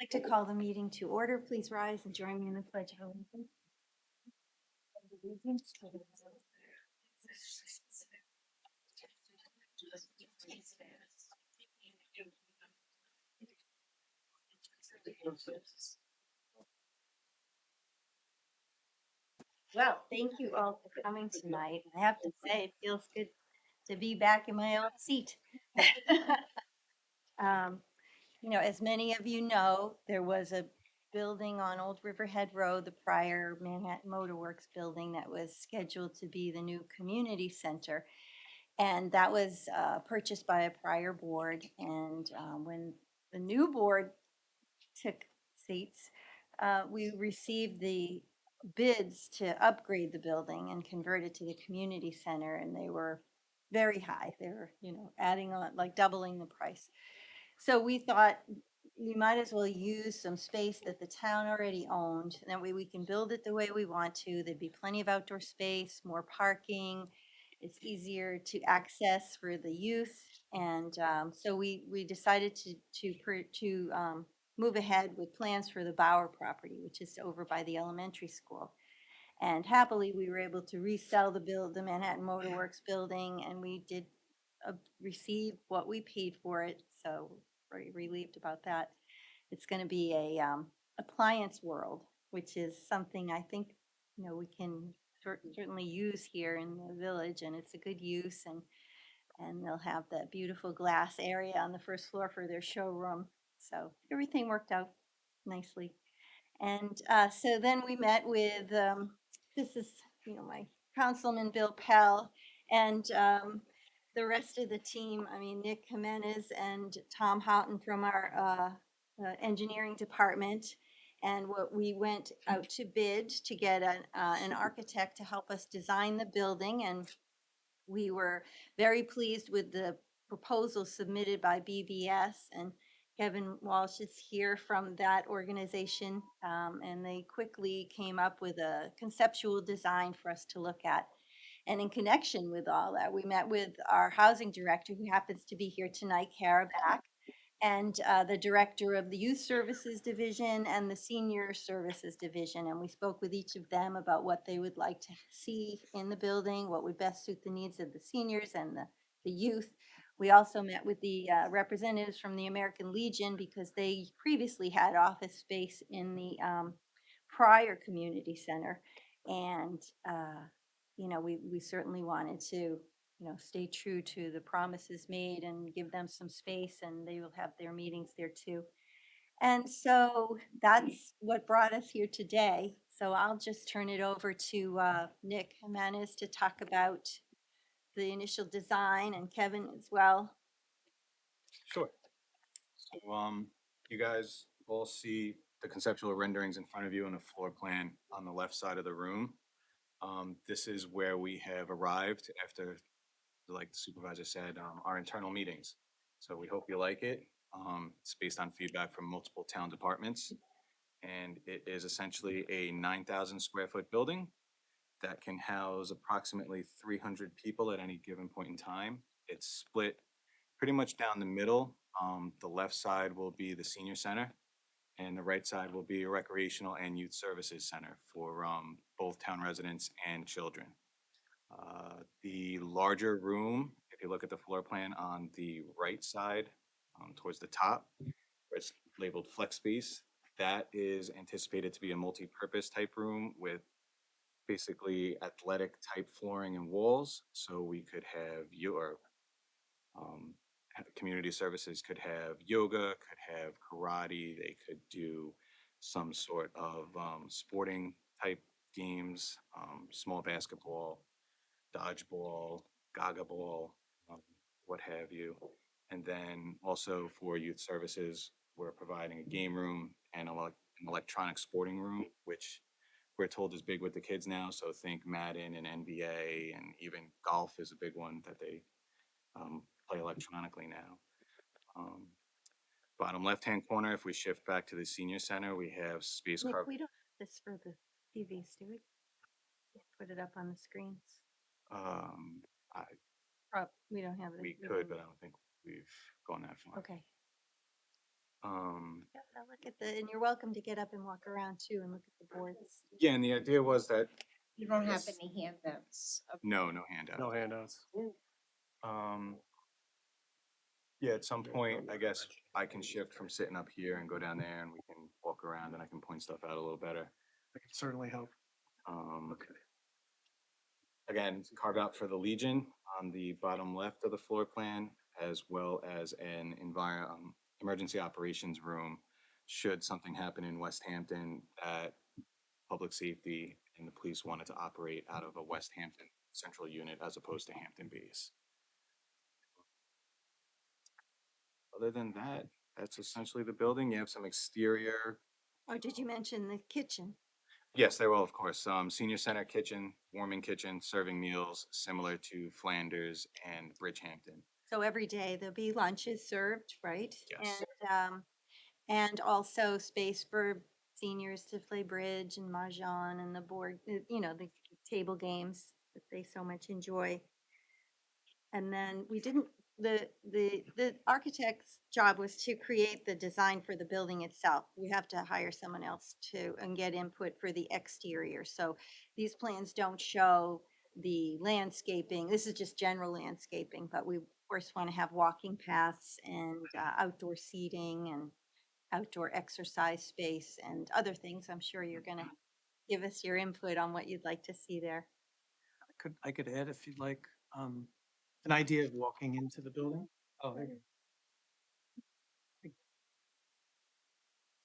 I'd like to call the meeting to order. Please rise and join me in the Pledge of Allegiance. Allegiance to the flag Well, thank you all for coming tonight. I have to say, it feels good to be back in my old seat. Um, as many of you know, there was a building on Old Riverhead Road, the prior Manhattan Motor Works building that was scheduled to be the new community center. And that was purchased by a prior board. And when the new board took seats, we received the bids to upgrade the building and convert it to the community center. And they were very high. They were, adding on, like doubling the price. So we thought we might as well use some space that the town already owned. And that way we can build it the way we want to. There'd be plenty of outdoor space, more parking. It's easier to access for the youth. And so we decided to move ahead with plans for the Bauer property, which is over by the elementary school. And happily, we were able to resell the Manhattan Motor Works building, and we did receive what we paid for it. So very relieved about that. It's going to be a appliance world, which is something I think we can certainly use here in the village, and it's a good use. And they'll have that beautiful glass area on the first floor for their showroom. So everything worked out nicely. And so then we met with, this is, my councilman, Bill Pell, and the rest of the team. I mean, Nick Jimenez and Tom Houghton from our engineering department. And what we went out to bid to get an architect to help us design the building. And we were very pleased with the proposal submitted by BBS, and Kevin Walsh is here from that organization. And they quickly came up with a conceptual design for us to look at. And in connection with all that, we met with our housing director, who happens to be here tonight, Kara Back, and the director of the Youth Services Division and the Senior Services Division. And we spoke with each of them about what they would like to see in the building, what would best suit the needs of the seniors and the youth. We also met with the representatives from the American Legion, because they previously had office space in the prior community center. And, we certainly wanted to stay true to the promises made and give them some space, and they will have their meetings there too. And so that's what brought us here today. So I'll just turn it over to Nick Jimenez to talk about the initial design, and Kevin as well. Sure. So, you guys all see the conceptual renderings in front of you and a floor plan on the left side of the room. This is where we have arrived after, like the supervisor said, our internal meetings. So we hope you like it. It's based on feedback from multiple town departments, and it is essentially a 9,000 square foot building that can house approximately 300 people at any given point in time. It's split pretty much down the middle. The left side will be the senior center, and the right side will be a recreational and youth services center for both town residents and children. The larger room, if you look at the floor plan on the right side, towards the top, where it's labeled flex space, that is anticipated to be a multi-purpose type room with basically athletic type flooring and walls. So we could have your um, community services could have yoga, could have karate, they could do some sort of sporting type games, small basketball, dodgeball, gaga ball, um, what have you. And then also for youth services, we're providing a game room and an electronic sporting room, which we're told is big with the kids now. So think Madden and NBA, and even golf is a big one that they play electronically now. Um, Bottom left-hand corner, if we shift back to the senior center, we have space Nick, carp. we don't have this for the TVs, do we? Put it up on the screens. Um, I, We don't have it. we could, but I don't think we've gone that far. Okay. Yeah, look at and you're welcome to get up and walk around too and look at the boards. Yeah, and the idea was that, You don't have Yes. any handouts. no handout. No handouts. Um, yeah, at some point, I guess I can shift from sitting up here and go down there and we can walk around and I can point stuff out a little better. That could certainly help. Um, again, carve out for the Legion on the bottom left of the floor plan, as well as an emergency operations room. Should something happen in West Hampton that public safety and the police wanted to operate out of a West Hampton central unit as opposed to Hampton base. Other than that, that's essentially the building. You have some exterior. Oh, did you mention the kitchen? Yes, they will, of course. Senior center kitchen, warming kitchen, serving meals similar to Flanders and Bridgehampton. So every day there'll be lunches served, right? Yes. And also space for seniors to play bridge and mahjong and the board, the table games that they so much enjoy. And then we didn't, the architect's job was to create the design for the building itself. We have to hire someone else and get input for the exterior. So these plans don't show the landscaping. This is just general landscaping, but we of course want to have walking paths and outdoor seating and outdoor exercise space and other things. I'm sure you're gonna give us your input on what you'd like to see there. I could add if you'd like, an idea of walking into the building. Oh, there you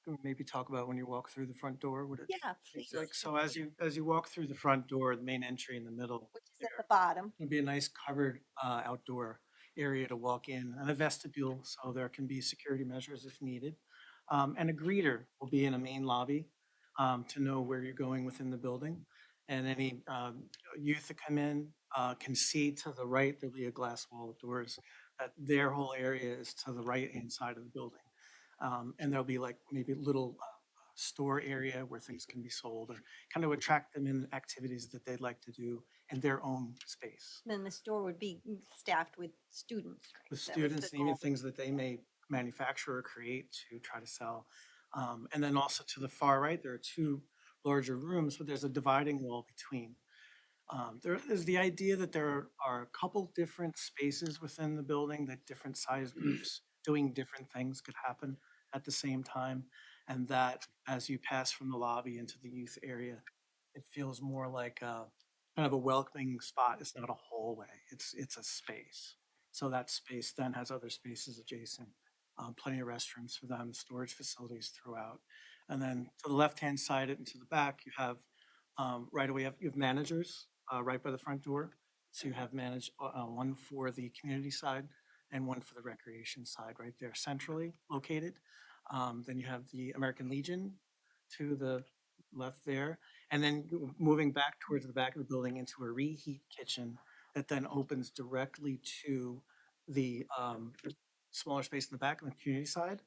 go. Maybe talk about when you walk through the front door, what it Yeah, looks please. like. So as you walk through the front door, the main entry in the middle, Which is at the bottom. it'll be a nice covered outdoor area to walk in and a vestibule, so there can be security measures if needed. And a greeter will be in a main lobby to know where you're going within the building. And any youth that come in can see to the right, there'll be a glass wall of doors, that their whole area is to the right-hand side of the building. And there'll be like maybe a little store area where things can be sold or kind of attract them in activities that they'd like to do in their own space. Then the store would be staffed with students, right? With That was the students, and even goal. things that they may manufacture or create to try to sell. And then also to the far right, there are two larger rooms, but there's a dividing wall between. There is the idea that there are a couple different spaces within the building that different size groups doing different things could happen at the same time. And that as you pass from the lobby into the youth area, it feels more like a kind of a welcoming spot. It's not a hallway, it's a space. So that space then has other spaces adjacent, plenty of restrooms for them, storage facilities throughout. And then to the left-hand side and to the back, you have right away, you have managers right by the front door. So you have one for the community side and one for the recreation side right there centrally located. Then you have the American Legion to the left there. And then moving back towards the back of the building into a reheat kitchen that then opens directly to the smaller space in the back on the community side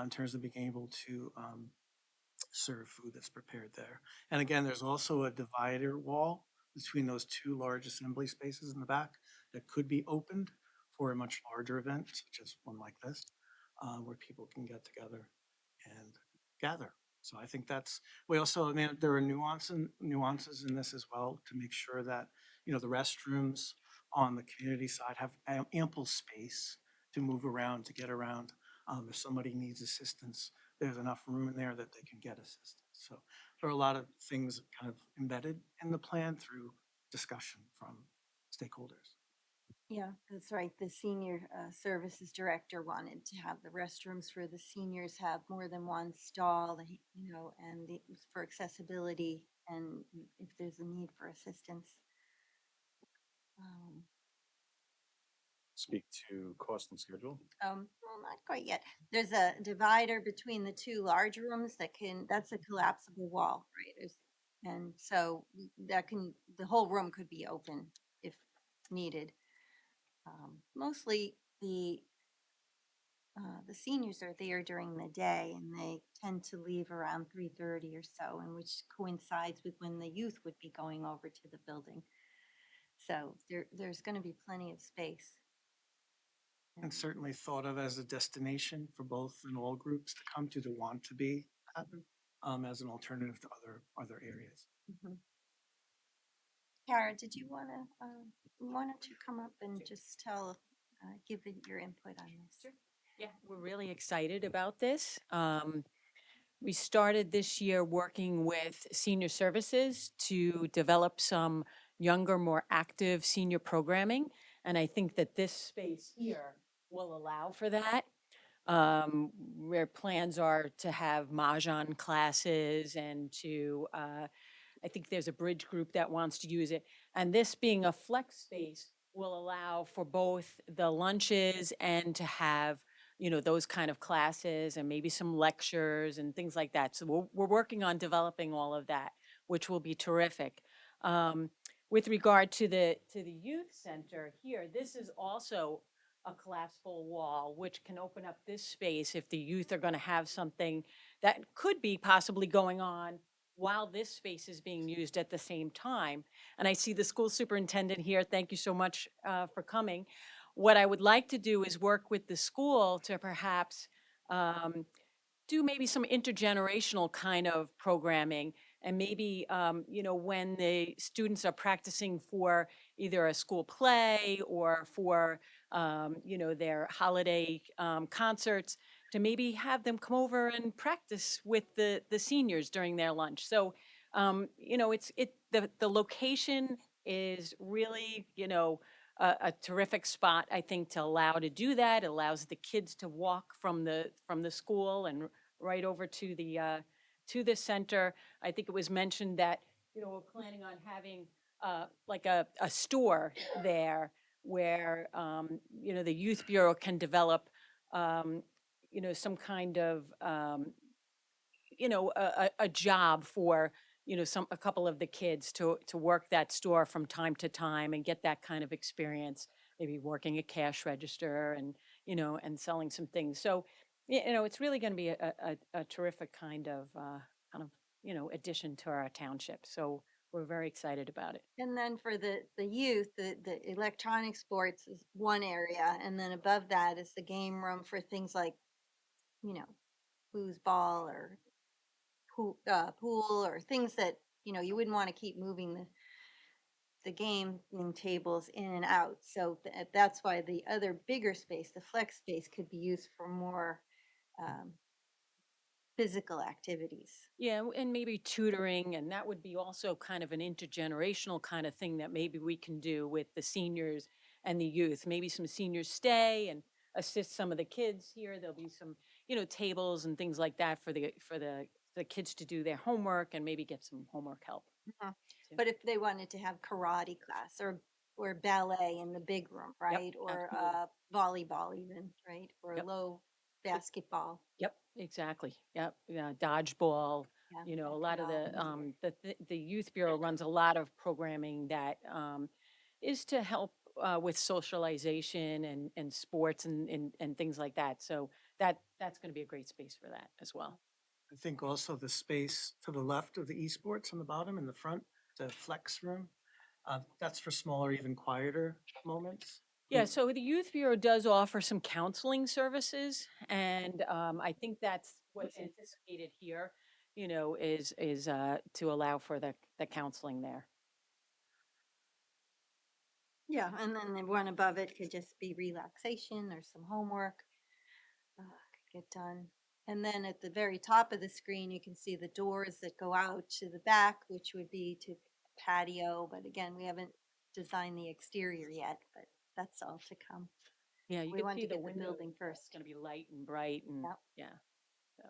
in terms of being able to serve food that's prepared there. And again, there's also a divider wall between those two large assembly spaces in the back that could be opened for a much larger event, such as one like this, where people can get together and gather. So I think we also, I mean, there are nuances in this as well to make sure that, the restrooms on the community side have ample space to move around, to get around. If somebody needs assistance, there's enough room in there that they can get assistance. So there are a lot of things kind of embedded in the plan through discussion from stakeholders. Yeah, that's right. The senior services director wanted to have the restrooms for the seniors have more than one stall, and for accessibility and if there's a need for assistance. Um, Speak to cost and schedule. Well, not quite yet. There's a divider between the two large rooms that's a collapsible wall, right? And so the whole room could be open if needed. Mostly the seniors are there during the day and they tend to leave around 3:30 or so, and which coincides with when the youth would be going over to the building. So there's going to be plenty of space. And certainly thought of as a destination for both and all groups to come to want to be at, as an alternative to other areas. Mhm. Kara, did you wanna, why don't you come up and just tell, give it your input on this? Yeah, we're really excited about this. We started this year working with senior services to develop some younger, more active senior programming. And I think that this space here will allow for that. Where plans are to have Mahjong classes and to, I think there's a bridge group that wants to use it. And this being a flex space will allow for both the lunches and to have, those kind of classes and maybe some lectures and things like that. So we're working on developing all of that, which will be terrific. With regard to the youth center here, this is also a collapsible wall, which can open up this space if the youth are going to have something that could be possibly going on while this space is being used at the same time. And I see the school superintendent here. Thank you so much for coming. What I would like to do is work with the school to perhaps do maybe some intergenerational kind of programming. And maybe, when the students are practicing for either a school play or for, their holiday concerts, to maybe have them come over and practice with the seniors during their lunch. So, the location is really, a terrific spot, I think, to allow to do that. It allows the kids to walk from the school and right over to the center. I think it was mentioned that, we're planning on having like a store there where, the youth bureau can develop, some kind of, a job for, a couple of the kids to work that store from time to time and get that kind of experience, maybe working a cash register and, and selling some things. So, it's really going to be a terrific kind of, addition to our township. So we're very excited about it. And then for the youth, the electronic sports is one area, and then above that is the game room for things like, you know, foosball or pool or things that, you wouldn't want to keep moving the gaming tables in and out. So that's why the other bigger space, the flex space, could be used for more um, physical activities. Yeah, and maybe tutoring, and that would be also kind of an intergenerational kind of thing that maybe we can do with the seniors and the youth. Maybe some seniors stay and assist some of the kids here. There'll be some, tables and things like that for the kids to do their homework and maybe get some homework help. Mhm. too. But if they wanted to have karate class or ballet in the big room, right? Or absolutely. volleyball even, right? Or Yep. low basketball. Yep, exactly. Yep, yeah, dodgeball. Yeah, A that lot could of all the be there. the youth bureau runs a lot of programming that is to help with socialization and sports and things like that. So that's going to be a great space for that as well. I think also the space to the left of the esports on the bottom in the front, the flex room, that's for smaller, even quieter moments. Yeah, so the Youth Bureau does offer some counseling services, and I think that's what's anticipated here, is to allow for the counseling there. Yeah, and then the one above it could just be relaxation or some homework could get done. And then at the very top of the screen, you can see the doors that go out to the back, which would be to patio. But again, we haven't designed the exterior yet, but that's all to come. Yeah, you We can want see to the get the window. building It's first. going to be light and bright, and Yep. yeah. So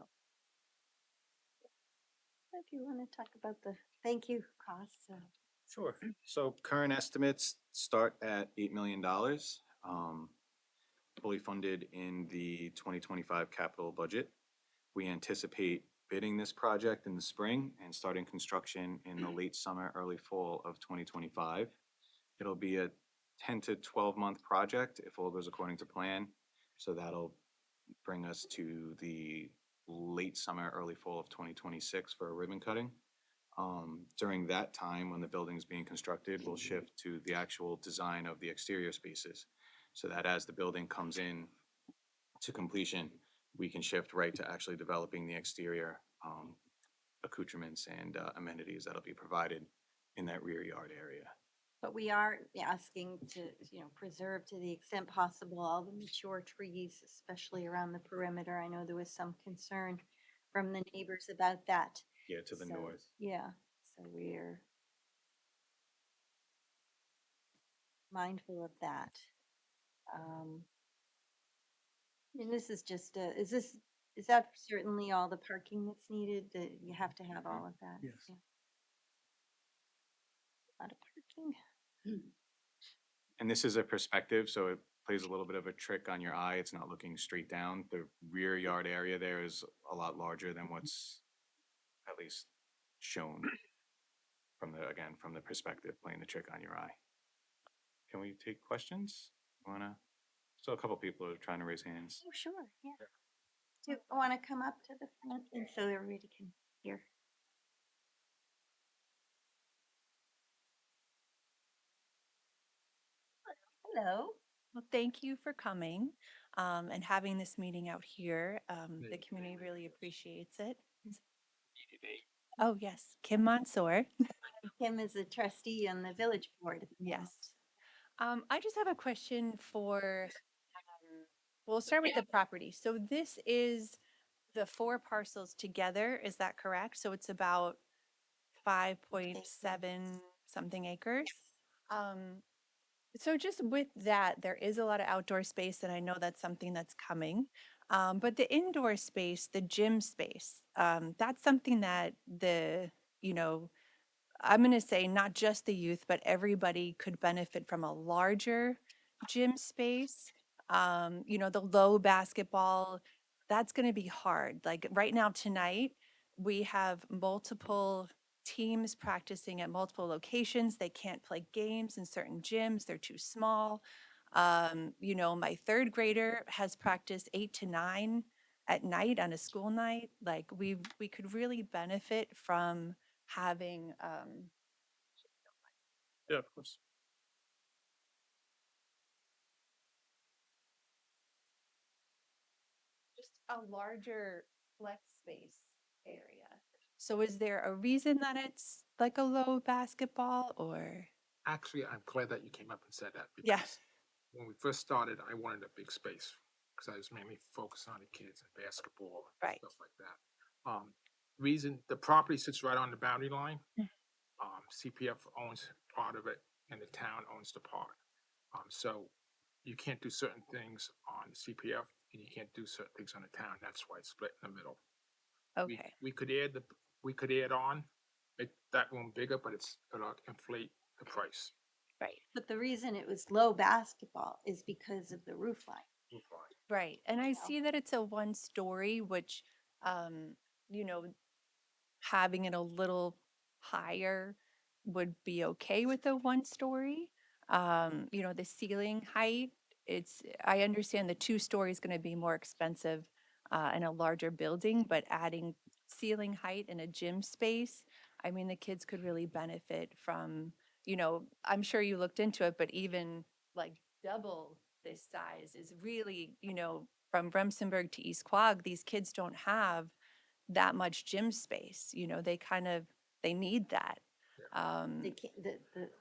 If you want to talk about the thank you costs. Sure. So current estimates start at $8 million, fully funded in the 2025 capital budget. We anticipate bidding this project in the spring and starting construction in the late summer, early fall of 2025. It'll be a 10 to 12-month project if all goes according to plan. So that'll bring us to the late summer, early fall of 2026 for a ribbon cutting. During that time, when the building's being constructed, we'll shift to the actual design of the exterior spaces. so that as the building comes in to completion, we can shift right to actually developing the exterior accoutrements and amenities that'll be provided in that rear yard area. But we are asking to, preserve to the extent possible all the mature trees, especially around the perimeter. I know there was some concern from the neighbors about that. Yeah, to the So, north. Yeah, so we're mindful of that. And this is just, is that certainly all the parking that's needed? That you have to have all of that? Yes. Yeah. A lot of parking. And this is a perspective, so it plays a little bit of a trick on your eye. It's not looking straight down. The rear yard area there is a lot larger than what's at least shown from from the perspective, playing the trick on your eye. Can we take questions? So a couple people are trying to raise hands. Oh, sure, yeah. Do you want to come up to the front and so everybody can hear? Hello. Well, thank you for coming and having this meeting out here. The community really appreciates it. Oh, yes, Kim Mansour. Kim is a trustee on the village board. Yes. I just have a question for, we'll start with the property. So this is the 4 parcels together, is that correct? So it's about 5.7 something acres? So just with that, there is a lot of outdoor space, and I know that's something that's coming. But the indoor space, the gym space, that's something that you know, I'm going to say not just the youth, but everybody could benefit from a larger gym space. The low basketball, that's going to be hard. Like right now, tonight, we have multiple teams practicing at multiple locations. They can't play games in certain gyms, they're too small. My third grader has practiced 8 to 9 at night on a school night. Like we could really benefit from having Yeah, of course. just a larger flex space area. So is there a reason that it's like a low basketball or? Actually, I'm glad that you came up and said that Yeah. because when we first started, I wanted a big space because I was mainly focused on the kids and basketball and Right. stuff like that. Reason the property sits right on the boundary line. Mhm. CPF owns part of it and the town owns the part. So you can't do certain things on the CPF and you can't do certain things on the town. That's why it's split in the middle. We- Okay. we could add on, make that room bigger, but it'll inflate the price. Right. But the reason it was low basketball is because of the roof line. Roof line. Right. And I know. see that it's a 1-story, which, you know, having it a little higher would be okay with a 1-story. The ceiling height, I understand the 2-story is going to be more expensive in a larger building, but adding ceiling height in a gym space, I mean, the kids could really benefit from, I'm sure you looked into it, but even like double this size is really, from Remsenburg to East Quogue, these kids don't have that much gym space, they need that. They can't,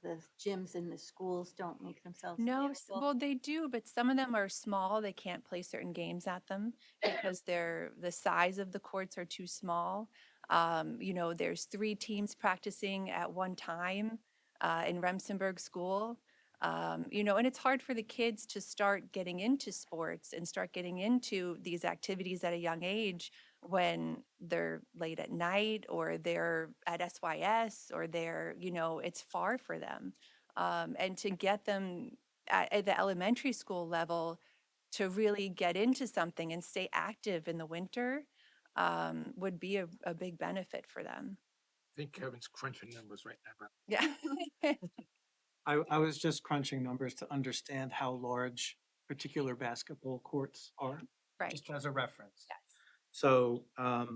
the gyms in the schools don't make themselves No, available. well, they do, but some of them are small. They can't play certain games at them because the size of the courts are too small. There's 3 teams practicing at one time in Remsenburg School. And it's hard for the kids to start getting into sports and start getting into these activities at a young age when they're late at night or they're at SYS or it's far for them. And to get them at the elementary school level to really get into something and stay active in the winter would be a big benefit for them. I think Kevin's crunching numbers right now. Yeah. I was just crunching numbers to understand how large particular basketball courts are, Right. just as a reference. Yes. So, a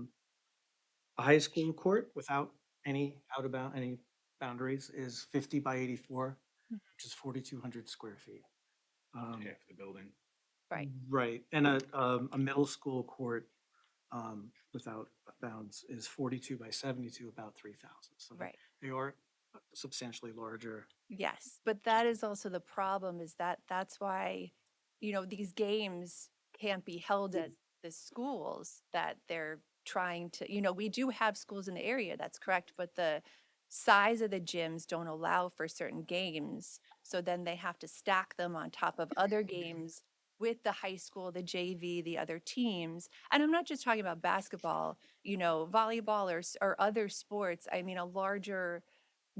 high school court without any any boundaries is 50 by 84, Mhm. which is 4,200 square feet. half the building. Right. Right, and a middle school court, without bounds is 42 by 72, about 3,000. So Right. they are substantially larger. Yes, but that is also the problem is that that's why, these games can't be held at the schools that they're trying to, we do have schools in the area, that's correct, but the size of the gyms don't allow for certain games. So then they have to stack them on top of other games with the high school, the JV, the other teams. And I'm not just talking about basketball, volleyball or other sports. I mean, a larger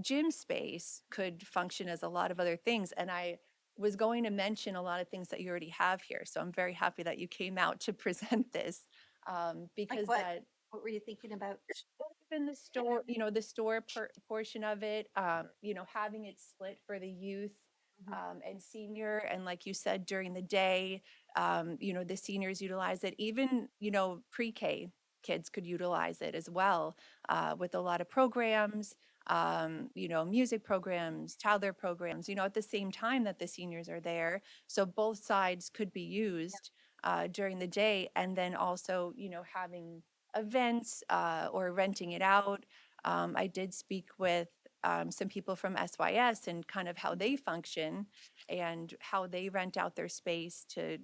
gym space could function as a lot of other things. And I was going to mention a lot of things that you already have here. So I'm very happy that you came out to present this because what? that What were you thinking about? even the store, the store portion of it, having it split for the youth and senior. And like you said, during the day, the seniors utilize it. Even, pre-K kids could utilize it as well with a lot of programs, music programs, toddler programs, at the same time that the seniors are there. So both sides could be used during the day. And then also, having events or renting it out. I did speak with some people from SYS and kind of how they function and how they rent out their space to,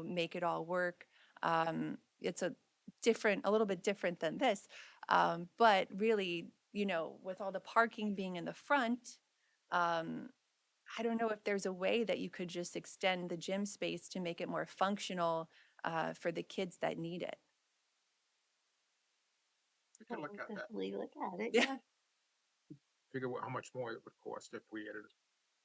make it all work. It's a little bit different than this, but really, with all the parking being in the front, um, I don't know if there's a way that you could just extend the gym space to make it more functional for the kids that need it. We can look We'll at that, definitely look at it, Yeah. yeah. figure out how much more it would cost if we added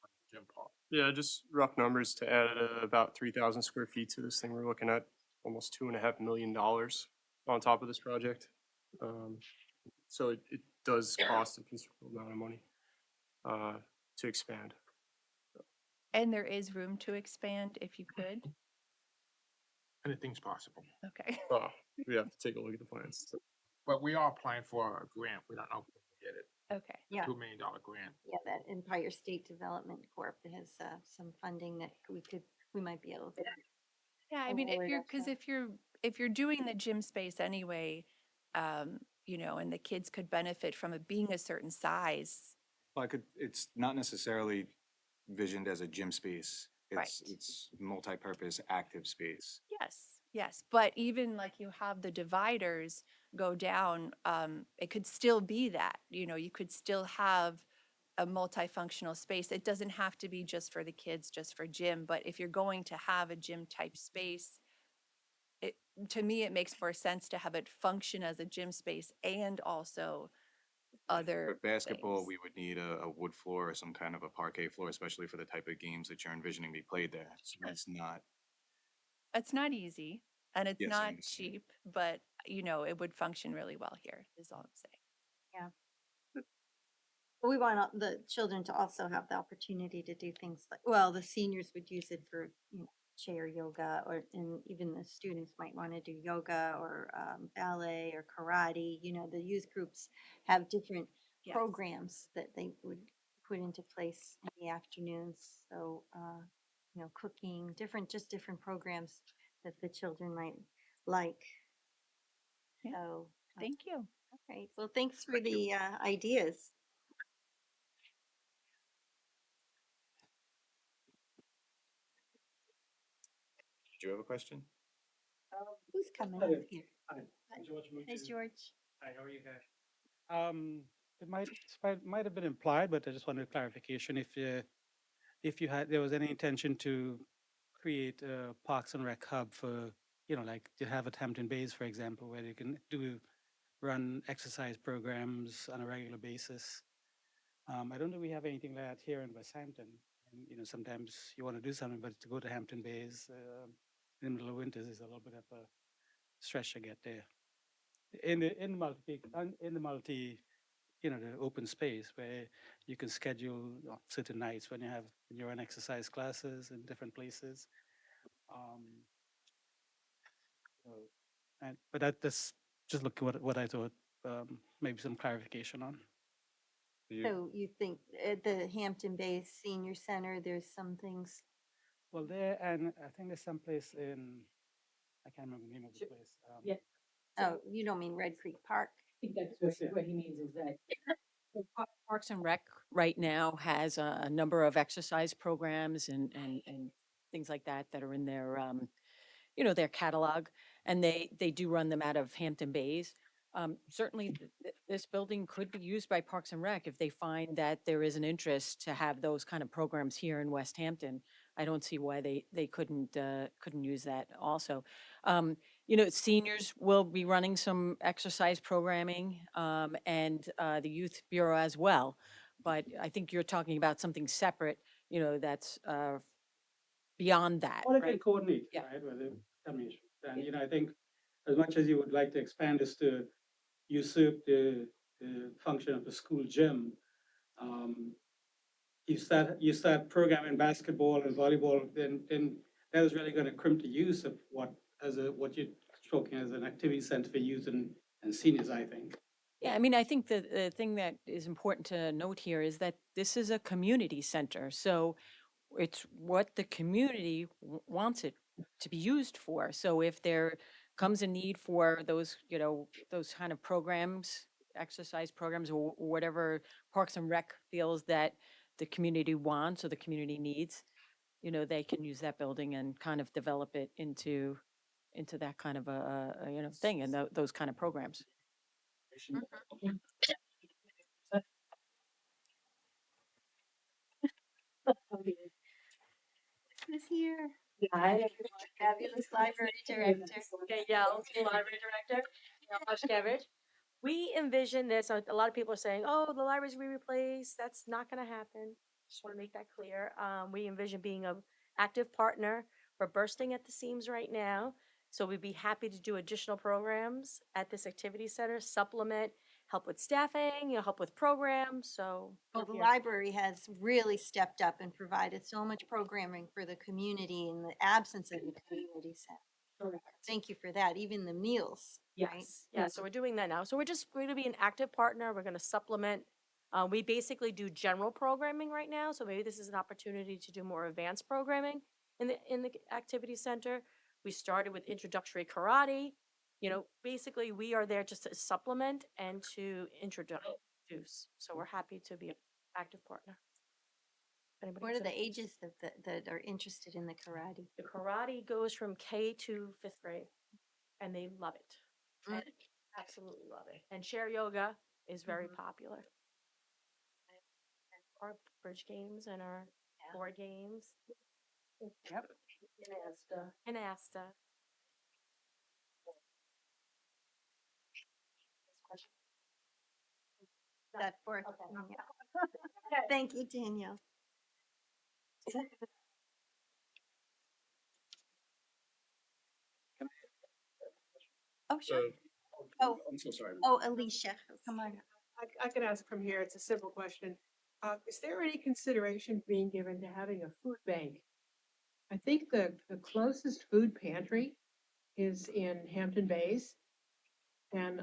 a gym part. Yeah, just rough numbers to add about 3,000 square feet to this thing. We're looking at almost $2.5 million on top of this project. So it does cost a considerable amount of money to expand. And there is room to expand if you could. Anything's possible. Okay. We have to take a look at the plans. But we are applying for a grant. We don't know if we can get it. Okay. Yeah, $2 million grant. yeah, that Empire State Development Corp. has some funding that we might be able to. Yeah, I mean, if Award you're, us because that. if you're doing the gym space anyway, and the kids could benefit from it being a certain size. Well, it's not necessarily visioned as a gym space. Right. It's multi-purpose active space. Yes, yes. But even like you have the dividers go down, it could still be that, you could still have a multifunctional space. It doesn't have to be just for the kids, just for gym, but if you're going to have a gym type space, to me, it makes more sense to have it function as a gym space and also other For basketball, things. we would need a wood floor or some kind of a parquet floor, especially for the type of games that you're envisioning be played there. So it's not, It's not easy and it's Yes, I not understand. cheap, but it would function really well here is all I'm saying. But we want the children to also have the opportunity to do things like, well, the seniors would use it for, chair yoga, and even the students might want to do yoga or ballet or karate. The youth groups have different Yes. programs that they would put into place in the afternoons. So, cooking, just different programs that the children might like. Yeah. So, Thank you. okay, well, thanks for the ideas. did you have a question? Who's coming Hi. up here? Hi, George Hey, Mutu. George. Hi, how are you guys? It might have been implied, but I just wanted clarification if there was any intention to create a Parks and Rec hub for, like to have at Hampton Bays, for example, where you can run exercise programs on a regular basis. I don't think we have anything like that here in West Hampton. And, sometimes you want to do something, but to go to Hampton Bays in the middle of winters is a little bit of a stretch to get there. In the open space where you can schedule certain nights when you run exercise classes in different places. So, but that's just looking what I thought, maybe some clarification on. You- So you think at the Hampton Bays Senior Center, there's some things Well, there, and I think there's some place in, I can't remember the name of the place. Yeah. Oh, you don't mean Red Creek Park? I think that's Yes, yeah. what he means is that Parks and Rec right now has a number of exercise programs and things like that that are in their, their catalog. And they do run them out of Hampton Bays. Certainly, this building could be used by Parks and Rec if they find that there is an interest to have those kind of programs here in West Hampton. I don't see why they couldn't use that also. Um, Seniors will be running some exercise programming, and the Youth Bureau as well. But I think you're talking about something separate, that's beyond that, Or they can right? coordinate, Yeah. right, with the commission. And, I think as much as you would like to expand this to usurp the function of the school gym, um, you start programming basketball and volleyball, then that is really gonna crimp the use of what you're talking as an activity center for youth and seniors, I think. Yeah, I mean, I think the thing that is important to note here is that this is a community center. So it's what the community wants it to be used for. So if there comes a need for those, those kind of programs, exercise programs, or whatever Parks and Rec feels that the community wants or the community needs, they can use that building and kind of develop it into that kind of a thing and those kind of programs. Who's here? Hi, Fabulous library director. Danielle, Library Director, Danielle Hushkevich. We envision this, a lot of people are saying, oh, the libraries we replace, that's not gonna happen. Just wanna make that clear. We envision being a active partner. We're bursting at the seams right now. So we'd be happy to do additional programs at this activity center, supplement, help with staffing, help with programs, so. Well, we're the here. library has really stepped up and provided so much programming for the community in the absence of the community center. Correct. Thank you for that, even the meals, right? Yes, yeah, so we're doing that now. So we're gonna be an active partner. We're gonna supplement. We basically do general programming right now, so maybe this is an opportunity to do more advanced programming in the activity center. We started with introductory karate. Basically, we are there just to supplement and to introduce. So we're happy to be an active partner. Anybody What has are the any- ages that are interested in the karate? The karate goes from K to 5th grade, and they love it. And absolutely love it. And chair yoga is very popular. Our bridge games and our board games. Yep. And Asta. That fourth. Okay. Yeah. Thank you, Danielle. Oh, sure. Oh, I'm so sorry. oh, Alicia, come on. I can ask from here, it's a simple question. Is there any consideration being given to having a food bank? I think the closest food pantry is in Hampton Bays. And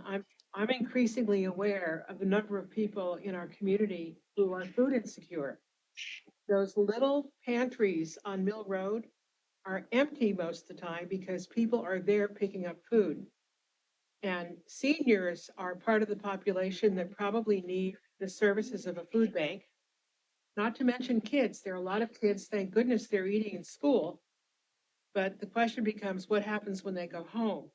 I'm increasingly aware of the number of people in our community who are food insecure. Those little pantries on Mill Road are empty most of the time because people are there picking up food. And seniors are part of the population that probably need the services of a food bank. Not to mention kids. There are a lot of kids, thank goodness they're eating in school. But the question becomes, what happens when they go home?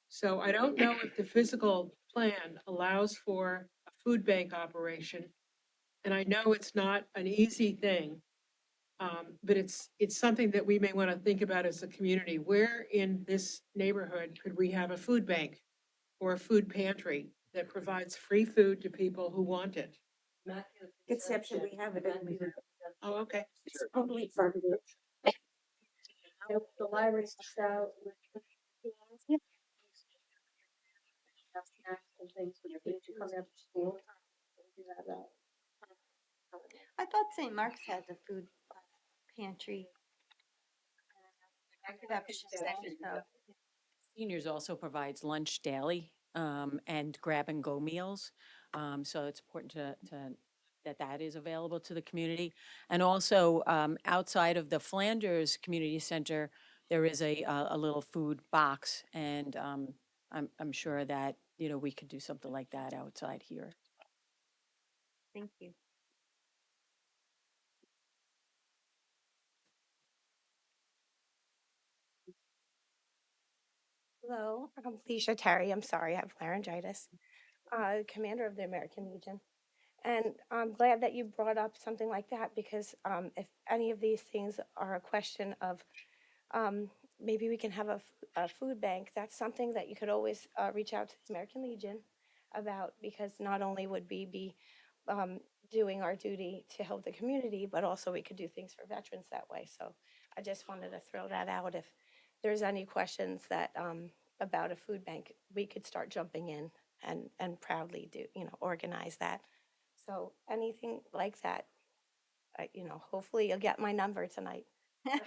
So I don't know if the physical plan allows for a food bank operation. And I know it's not an easy thing. But it's something that we may want to think about as a community. Where in this neighborhood could we have a food bank or a food pantry that provides free food to people who want it? Conception, we have it. Oh, okay. It's totally funded. The library's out. And things for your kids who come after school. We have that. I thought St. Mark's had the food pantry. That was just second, though. Seniors also provides lunch daily and grab and go meals. So it's important to that is available to the community. And also, outside of the Flanders Community Center, there is a little food box, and I'm sure that, we could do something like that outside here. Thank you. Hello, I'm Felicia Terry. I'm sorry, I have laryngitis. Commander of the American Legion. And I'm glad that you brought up something like that because if any of these things are a question of maybe we can have a food bank, that's something that you could always reach out to the American Legion about because not only would we be doing our duty to help the community, but also we could do things for veterans that way. So I just wanted to throw that out. If there's any questions that about a food bank, we could start jumping in and proudly do, organize that. So anything like that, hopefully you'll get my number tonight. Yes.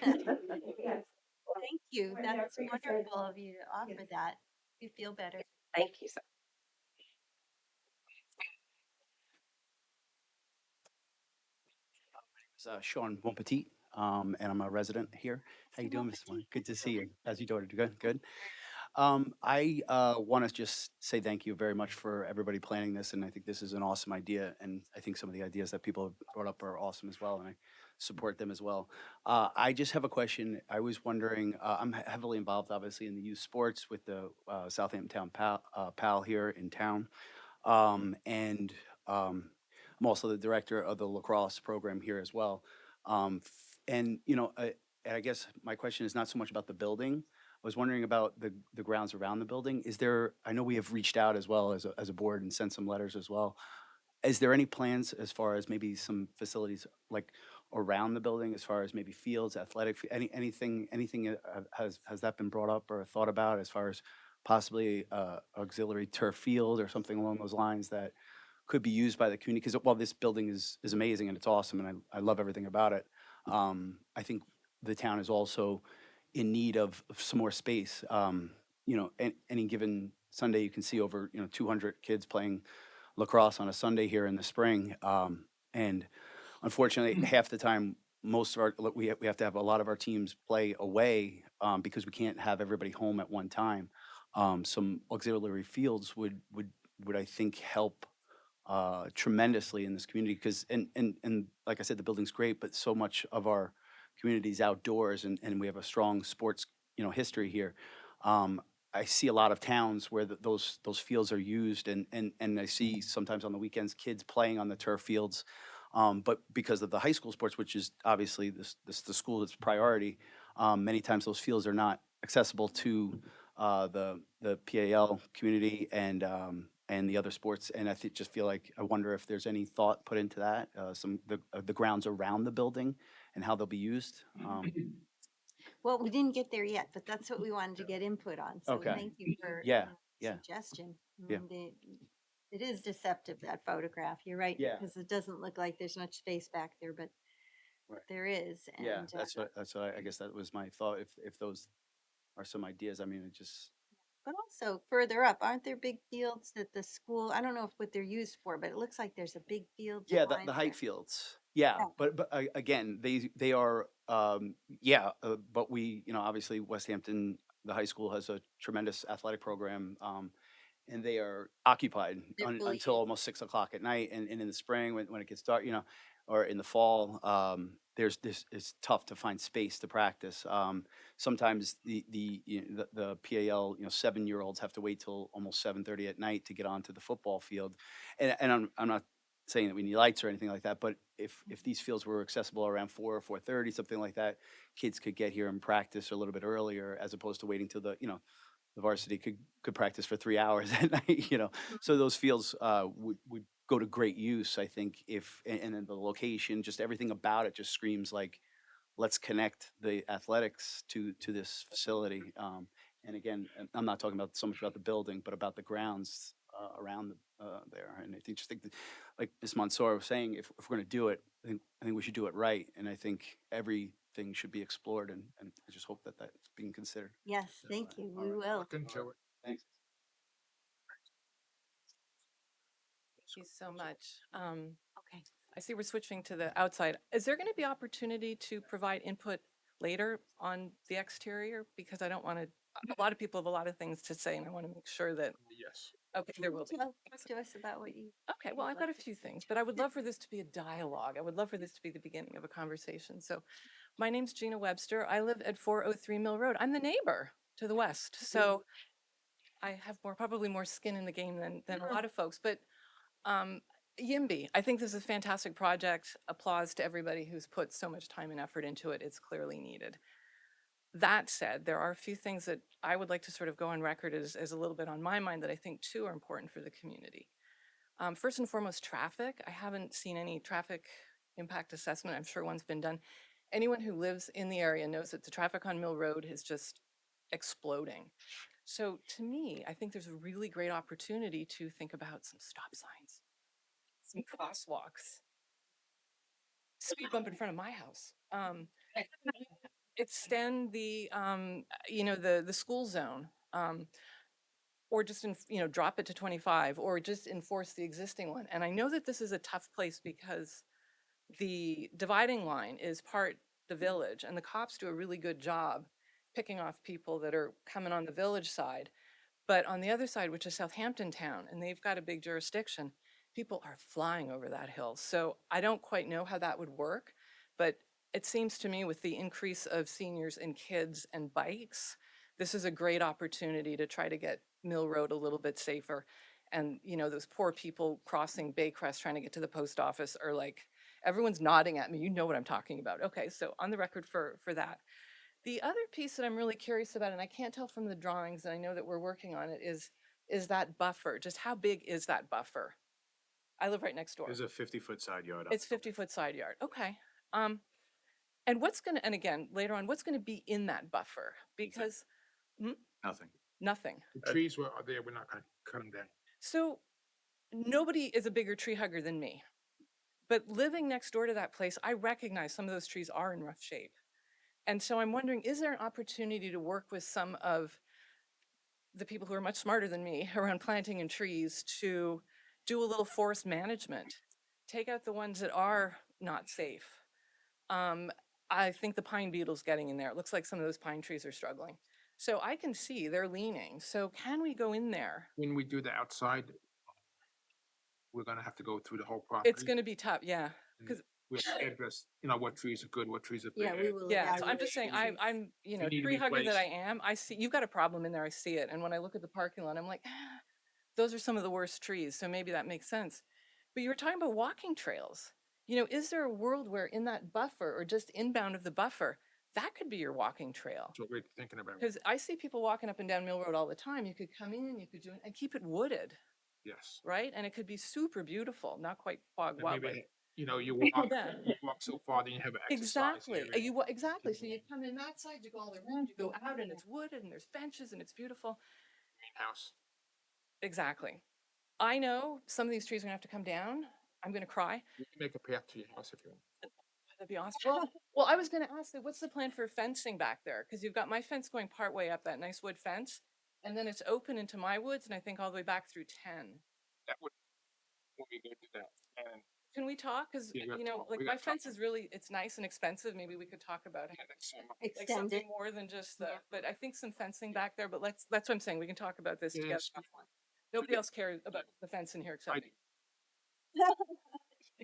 Thank you. We're there That's for your wonderful service. of you to offer that. You feel better. Thank you so Sean Bonpetit, and I'm a resident here. How you doing, Mr. Wine? Good to see you. How's your daughter? Good, good. I want to just say thank you very much for everybody planning this, and I think this is an awesome idea, and I think some of the ideas that people have brought up are awesome as well, and I support them as well. I just have a question. I was wondering, I'm heavily involved, obviously, in the youth sports with the Southampton Town PAL here in town, and I'm also the director of the lacrosse program here as well. And I guess my question is not so much about the building. I was wondering about the grounds around the building. Is there? I know we have reached out as well as a board and sent some letters as well. Is there any plans as far as maybe some facilities like around the building, as far as maybe fields, athletic, anything has that been brought up or thought about as far as possibly auxiliary turf field or something along those lines that could be used by the community? Because while this building is amazing and it's awesome and I love everything about it, I think the town is also in need of some more space. Any given Sunday, you can see over 200 kids playing lacrosse on a Sunday here in the spring, and unfortunately, half the time, most of our we have to have a lot of our teams play away because we can't have everybody home at one time. Some auxiliary fields would I think help tremendously in this community because and like I said, the building's great, but so much of our community's outdoors and we have a strong sports history here. I see a lot of towns where those fields are used and I see sometimes on the weekends kids playing on the turf fields. But because of the high school sports, which is obviously the school that's priority, many times those fields are not accessible to the PAL community and the other sports. And I just feel like I wonder if there's any thought put into that, the grounds around the building and how they'll be used. Well, we didn't get there yet, but that's what we wanted to get input on. So Okay. thank you for Yeah, yeah. suggestion. Yeah. It is deceptive, that photograph. You're right. Yeah. Because it doesn't look like there's much space back there, but Right. there is. Yeah, And, that's what I guess that was my thought. If those are some ideas, I mean, it just, but also further up, aren't there big fields that the school, I don't know what they're used for, but it looks like there's a big field. yeah, behind the there. height fields. Yeah, Yeah. but again, they are, but we, obviously West Hampton, the high school has a tremendous athletic program, and they are occupied They're fully until used. almost 6 o'clock at night. And in the spring, when it gets dark, or in the fall, there's this, it's tough to find space to practice. Sometimes the PAL, 7-year-olds have to wait till almost 7:30 at night to get onto the football field. And I'm not saying that we need lights or anything like that, but if these fields were accessible around 4 or 4:30, something like that, kids could get here and practice a little bit earlier as opposed to waiting till the varsity could practice for 3 hours at night. So those fields would go to great use, I think, and then the location, just everything about it just screams like, let's connect the athletics to this facility. And again, I'm not talking about so much about the building, but about the grounds around there. And I just think that, like Ms. Mansour was saying, if we're going to do it, I think we should do it right. And I think everything should be explored, and I just hope that that's being considered. Yes, thank you. All We right, will. look into it. Thanks. Thank you so much. Okay. I see we're switching to the outside. Is there going to be opportunity to provide input later on the exterior? Because I don't want to, a lot of people have a lot of things to say and I want to make sure that, Yes. okay, there will be. Talk to us about what you. Okay, well, I've got a few things, but I would love for this to be a dialogue. I would love for this to be the beginning of a conversation. So my name's Gina Webster. I live at 403 Mill Road. I'm the neighbor to the west. So I have probably more skin in the game than a lot of folks, but YIMBY, I think this is a fantastic project. Applause to everybody who's put so much time and effort into it. It's clearly needed. That said, there are a few things that I would like to sort of go on record as a little bit on my mind that I think too are important for the community. First and foremost, traffic. I haven't seen any traffic impact assessment. I'm sure one's been done. Anyone who lives in the area knows that the traffic on Mill Road is just exploding. So to me, I think there's a really great opportunity to think about some stop signs, some crosswalks, speed bump in front of my house. Extend the, the school zone, or just, drop it to 25 or just enforce the existing one. And I know that this is a tough place because the dividing line is part the village and the cops do a really good job picking off people that are coming on the village side. But on the other side, which is Southampton Town, and they've got a big jurisdiction, people are flying over that hill. So I don't quite know how that would work, but it seems to me with the increase of seniors and kids and bikes, this is a great opportunity to try to get Mill Road a little bit safer. And, those poor people crossing Baycrest trying to get to the post office are like, everyone's nodding at me. You know what I'm talking about. Okay, so on the record for that. The other piece that I'm really curious about, and I can't tell from the drawings, and I know that we're working on it, is that buffer. Just how big is that buffer? I live right next door. There's a 50-foot side yard. It's 50-foot side yard. Okay. And and again, later on, what's gonna be in that buffer? Because Nothing. nothing. The trees are there, we're not gonna cut them down. So nobody is a bigger tree hugger than me. But living next door to that place, I recognize some of those trees are in rough shape. And so I'm wondering, is there an opportunity to work with some of the people who are much smarter than me around planting and trees to do a little forest management? Take out the ones that are not safe. I think the pine beetle's getting in there. It looks like some of those pine trees are struggling. So I can see they're leaning. So can we go in there? When we do the outside, we're gonna have to go through the whole property. It's gonna be tough, yeah. and 'Cause we have to address, what trees are good, what trees are bad. Yeah, we will. yeah, so I'm evaluate just saying, trees. I'm, need to tree hugger that I replace- am, I see, you've got a problem in there, I see it. And when I look at the parking lot, I'm like, those are some of the worst trees, so maybe that makes sense. But you were talking about walking trails. Is there a world where in that buffer or just inbound of the buffer, that could be your walking trail? That's what we're thinking about. Because I see people walking up and down Mill Road all the time. You could come in, you could do it, and keep it wooded, Yes. right? And it could be super beautiful, not quite fog And wild. maybe, you walk, Yeah. you walk so far, then you have an exercise Exactly. area. Exactly. So you come in that side, you go all around, you go out, and it's wooded, and there's benches, and it's beautiful. Greenhouse. Exactly. I know some of these trees are gonna have to come down. I'm gonna cry. You can make a path to your house if you want. That'd be awesome. Well, I was gonna ask that, what's the plan for fencing back there? Because you've got my fence going part way up, that nice wood fence, and then it's open into my woods, and I think all the way back through 10. That would be good to that. And Can we talk? Because, Yeah, we gotta talk. like We my gotta talk. fence is really, it's nice and expensive. Maybe we could talk about it. Like Extend something it. more than just but I think some fencing back there, but that's what I'm saying. We can talk about this together. Yes. Nobody else cares about the fence in here except I me.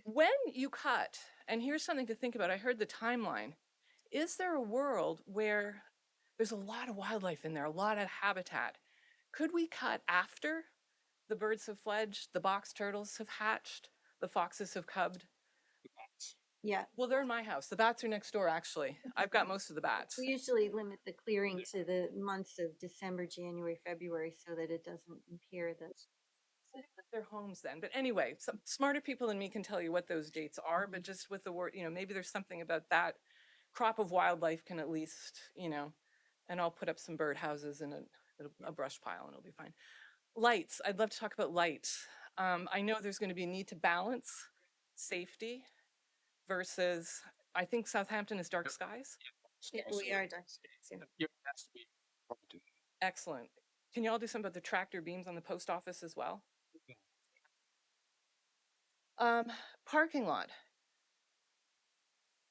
When you cut, and here's something to think about, I heard the timeline. Is there a world where there's a lot of wildlife in there, a lot of habitat? Could we cut after the birds have fledged, the box turtles have hatched, the foxes have cubbed? Yeah, Well, they're in my house. The bats are next door, actually. I've got most of the bats. we usually limit the clearing to the months of December, January, February, so that it doesn't impair the. Their homes then. But anyway, some smarter people than me can tell you what those dates are, but just with the word, maybe there's something about that crop of wildlife can at least, and I'll put up some birdhouses and a brush pile and it'll be fine. Lights, I'd love to talk about lights. I know there's going to be a need to balance safety versus, I think Southampton is dark skies. Yeah, we are done. Yeah. Yeah, it has to be. Probably. Excellent. Can you all do something about the tractor beams on the post office as well? parking lot.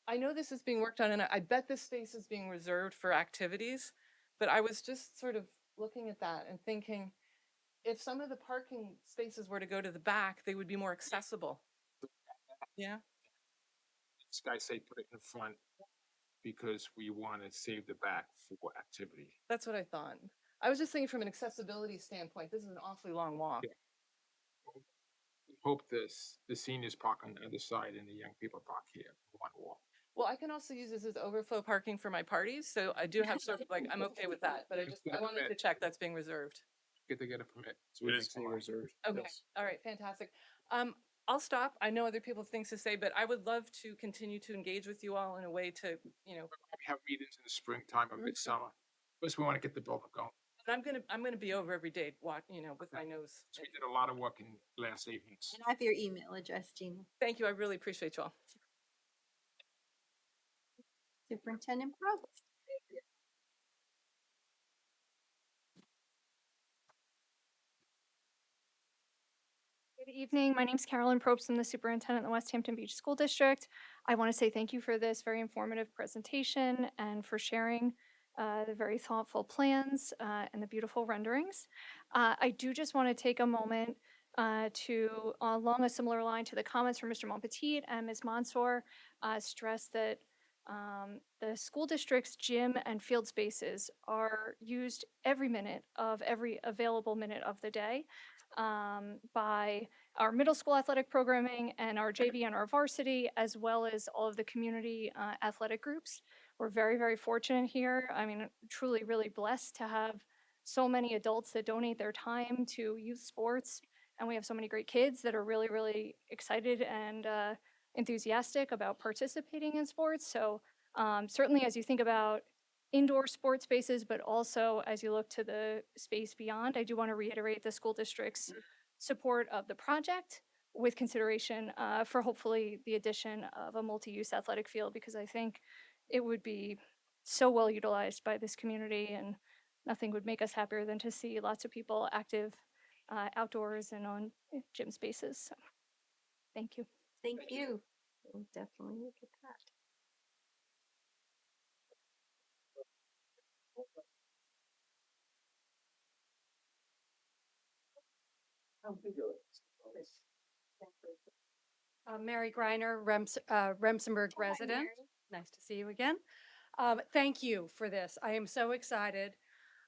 I know this is being worked on and I bet this space is being reserved for activities, but I was just sort of looking at that and thinking, if some of the parking spaces were to go to the back, they would be more accessible. Yeah. This guy say put it in front because we want to save the back for activity. That's what I thought. I was just thinking from an accessibility standpoint, this is an awfully long walk. Yeah. We hope the seniors park on the other side and the young people park here, one wall. Well, I can also use this as overflow parking for my parties, so I do have sort of like, I'm okay with that, but I wanted to check that's being reserved. Get to get a permit. So It we is being reserved. Okay, yes. all right, fantastic. I'll stop. I know other people have things to say, but I would love to continue to engage with you all in a way to, We have meetings in the springtime or midsummer. First, we want to get the building going. and I'm gonna be over every day, with my nose. So we did a lot of work in last evenings. And I have your email address, Gina. Thank you, I really appreciate you all. Superintendent Probst. Good evening. My name's Carolyn Probst. I'm the superintendent in the West Hampton Beach School District. I want to say thank you for this very informative presentation and for sharing the very thoughtful plans and the beautiful renderings. I do just want to take a moment to, along a similar line to the comments from Mr. Monpetit and Ms. Mansour, stress that the school district's gym and field spaces are used every minute of every available minute of the day by our middle school athletic programming and our JV and our varsity, as well as all of the community athletic groups. We're very, very fortunate here. I mean, truly, really blessed to have so many adults that donate their time to youth sports. And we have so many great kids that are really, really excited and enthusiastic about participating in sports. So certainly as you think about indoor sports spaces, but also as you look to the space beyond, I do want to reiterate the school district's support of the project with consideration for hopefully the addition of a multi-use athletic field, because I think it would be so well utilized by this community, and nothing would make us happier than to see lots of people active outdoors and on gym spaces. So, thank you. Thank you. We'll definitely look at that. Mary Greiner, Remsenburg resident. Nice to see you again. Thank you for this. I am so excited.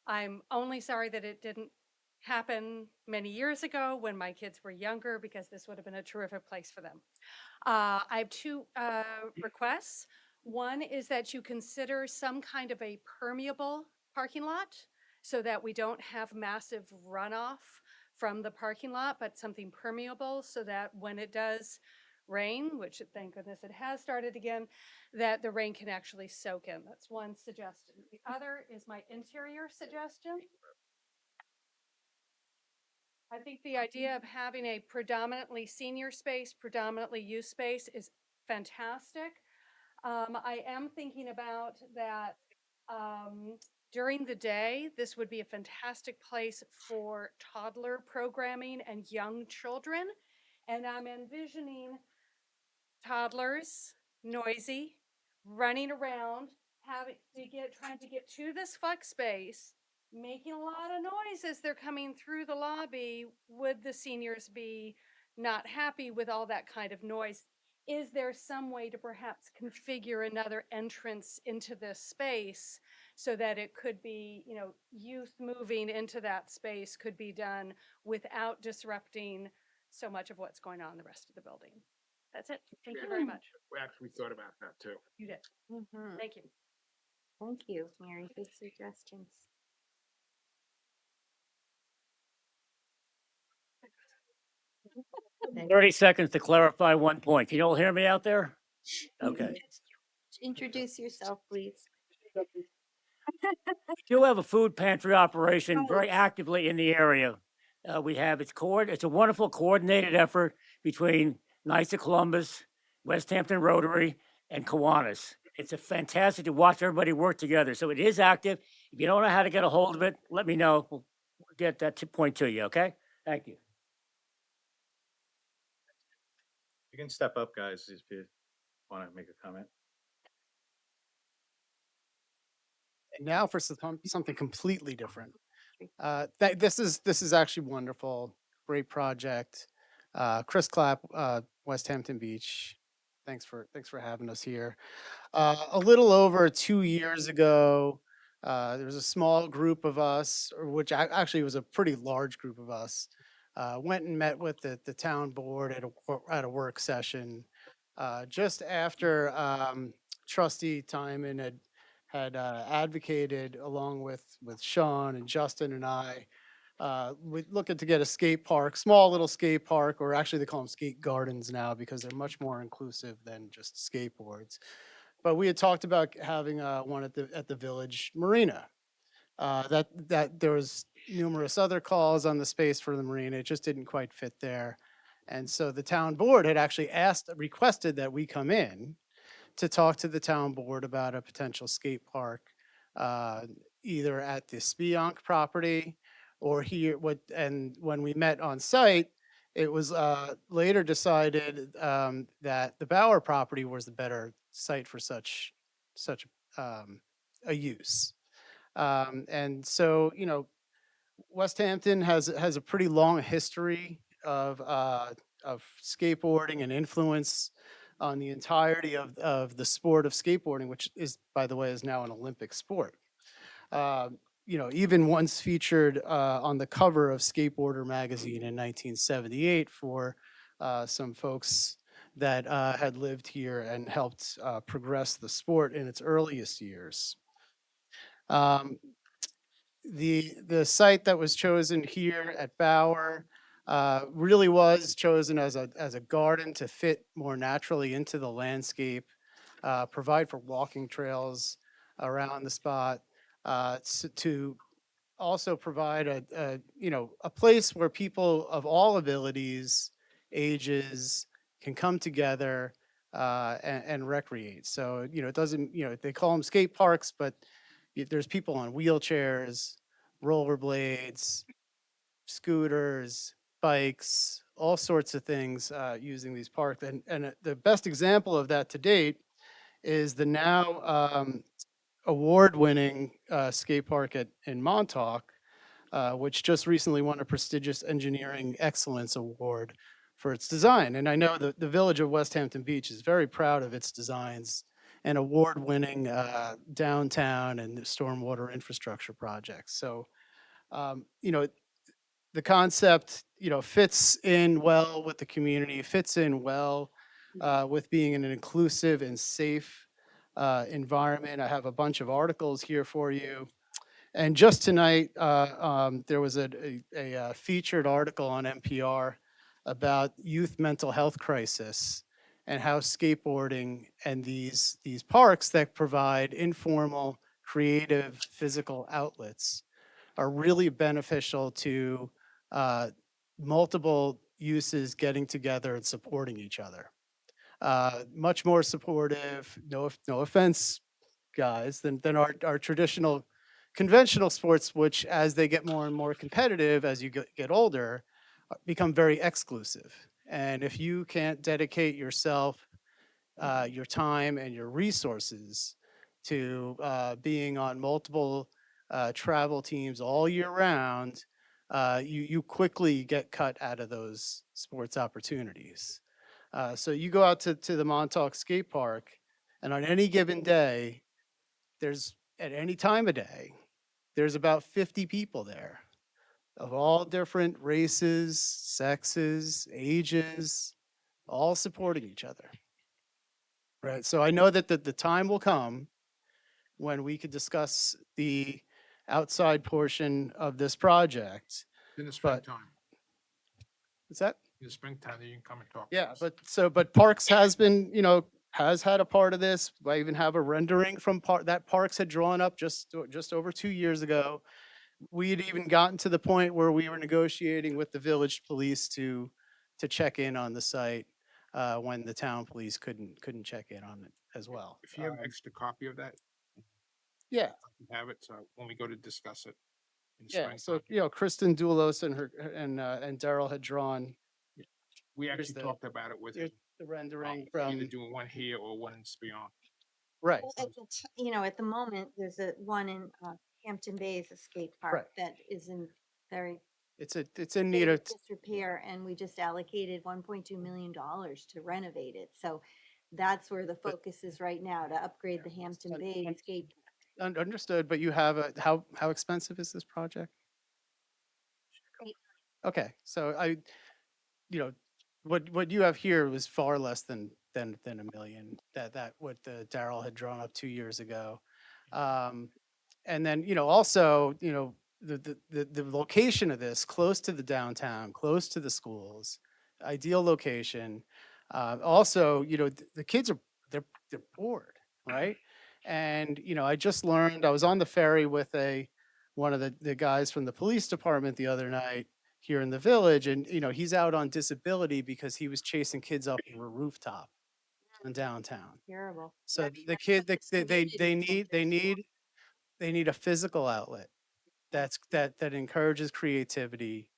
I'm only sorry that it didn't happen many years ago when my kids were younger, because this would have been a terrific place for them. I have two requests. One is that you consider some kind of a permeable parking lot so that we don't have massive runoff from the parking lot, but something permeable so that when it does rain, which thank goodness it has started again, that the rain can actually soak in. That's one suggestion. The other is my interior suggestion. I think the idea of having a predominantly senior space, predominantly youth space is fantastic. I am thinking about that during the day, this would be a fantastic place for toddler programming and young children. And I'm envisioning toddlers, noisy, running around, trying to get to this flex space, making a lot of noise as they're coming through the lobby. Would the seniors be not happy with all that kind of noise? Is there some way to perhaps configure another entrance into this space so that it could be, youth moving into that space could be done without disrupting so much of what's going on in the rest of the building? That's it. Thank you very much. We actually thought about that too. You did. Thank you. Thank you, Mary. Good suggestions. 30 seconds to clarify one point. Can you all hear me out there? Okay. Introduce yourself, please. We do have a food pantry operation very actively in the area. It's a wonderful coordinated effort between Knights of Columbus, West Hampton Rotary, and Kiwanis. It's a fantastic to watch everybody work together. So it is active. If you don't know how to get a hold of it, let me know. We'll get that point to you, okay? Thank you. You can step up, guys, if you want to make a comment. And now for something completely different. This is actually wonderful, great project. Chris Clapp, West Hampton Beach. Thanks for having us here. A little over 2 years ago, there was a small group of us, or which actually was a pretty large group of us, went and met with the town board at a work session. Just after Trustee Timon had advocated along with Sean and Justin and I, we're looking to get a skate park, small little skate park, or actually they call them skate gardens now because they're much more inclusive than just skateboards. But we had talked about having one at the village marina. That there was numerous other calls on the space for the marina. It just didn't quite fit there. And so the town board had actually requested that we come in to talk to the town board about a potential skate park, either at the Spionk property or here. And when we met on site, it was later decided that the Bauer property was the better site for such a use. And so, West Hampton has a pretty long history of skateboarding and influence on the entirety of the sport of skateboarding, which is, by the way, is now an Olympic sport. Even once featured on the cover of Skateboarder magazine in 1978 for some folks that had lived here and helped progress the sport in its earliest years. The site that was chosen here at Bauer really was chosen as a garden to fit more naturally into the landscape, provide for walking trails around the spot, to also provide a place where people of all abilities, ages can come together and recreate. So, it doesn't, they call them skate parks, but there's people on wheelchairs, rollerblades, scooters, bikes, all sorts of things using these parks. And the best example of that to date is the now award-winning skate park in Montauk, which just recently won a prestigious Engineering Excellence Award for its design. And I know the village of West Hampton Beach is very proud of its designs and award-winning downtown and stormwater infrastructure projects. So, the concept, fits in well with the community, fits in well with being in an inclusive and safe environment. I have a bunch of articles here for you. And just tonight, there was a featured article on NPR about youth mental health crisis and how skateboarding and these parks that provide informal, creative, physical outlets are really beneficial to multiple uses getting together and supporting each other. Much more supportive, no offense, guys, than our traditional conventional sports, which as they get more and more competitive, as you get older, become very exclusive. And if you can't dedicate yourself, your time and your resources to being on multiple travel teams all year round, you quickly get cut out of those sports opportunities. So you go out to the Montauk Skate Park, and on any given day, at any time of day, there's about 50 people there of all different races, sexes, ages, all supporting each other. Right. So I know that the time will come when we could discuss the outside portion of this project. In the But springtime, what's that? in the springtime, then you can come and talk. to Yeah, us. but Parks has been, has had a part of this. I even have a rendering from that Parks had drawn up just over 2 years ago. We had even gotten to the point where we were negotiating with the village police to check in on the site when the town police couldn't check in on it as well. If you have an extra copy of that, Yeah, you have it, so when we go to discuss it in the yeah. springtime. So Kristen Doulos and Daryl had drawn We Here's actually the- talked about it with Here's him, the rendering either from, doing one here or one in Spion. right, Well, at the you know, at the moment, there's a one in Hampton Bays Escape Park Right. that is in very it's in state need of of, disrepair, and we just allocated $1.2 million to renovate it. So that's where the But- focus is right now, to upgrade the Hampton un- Bays un- Escape. understood, but you have a, how expensive is this project? Okay, so you know, what you have here was far less than a million, that what the Daryl had drawn up 2 years ago. And then, also, the location of this, close to the downtown, close to the schools, ideal location. Also, the kids they're bored, right? And, I just learned, I was on the ferry with one of the guys from the police department the other night here in the village, and, he's out on disability because he was chasing kids up a rooftop in downtown. Terrible. So the kid, they need a physical outlet that encourages creativity,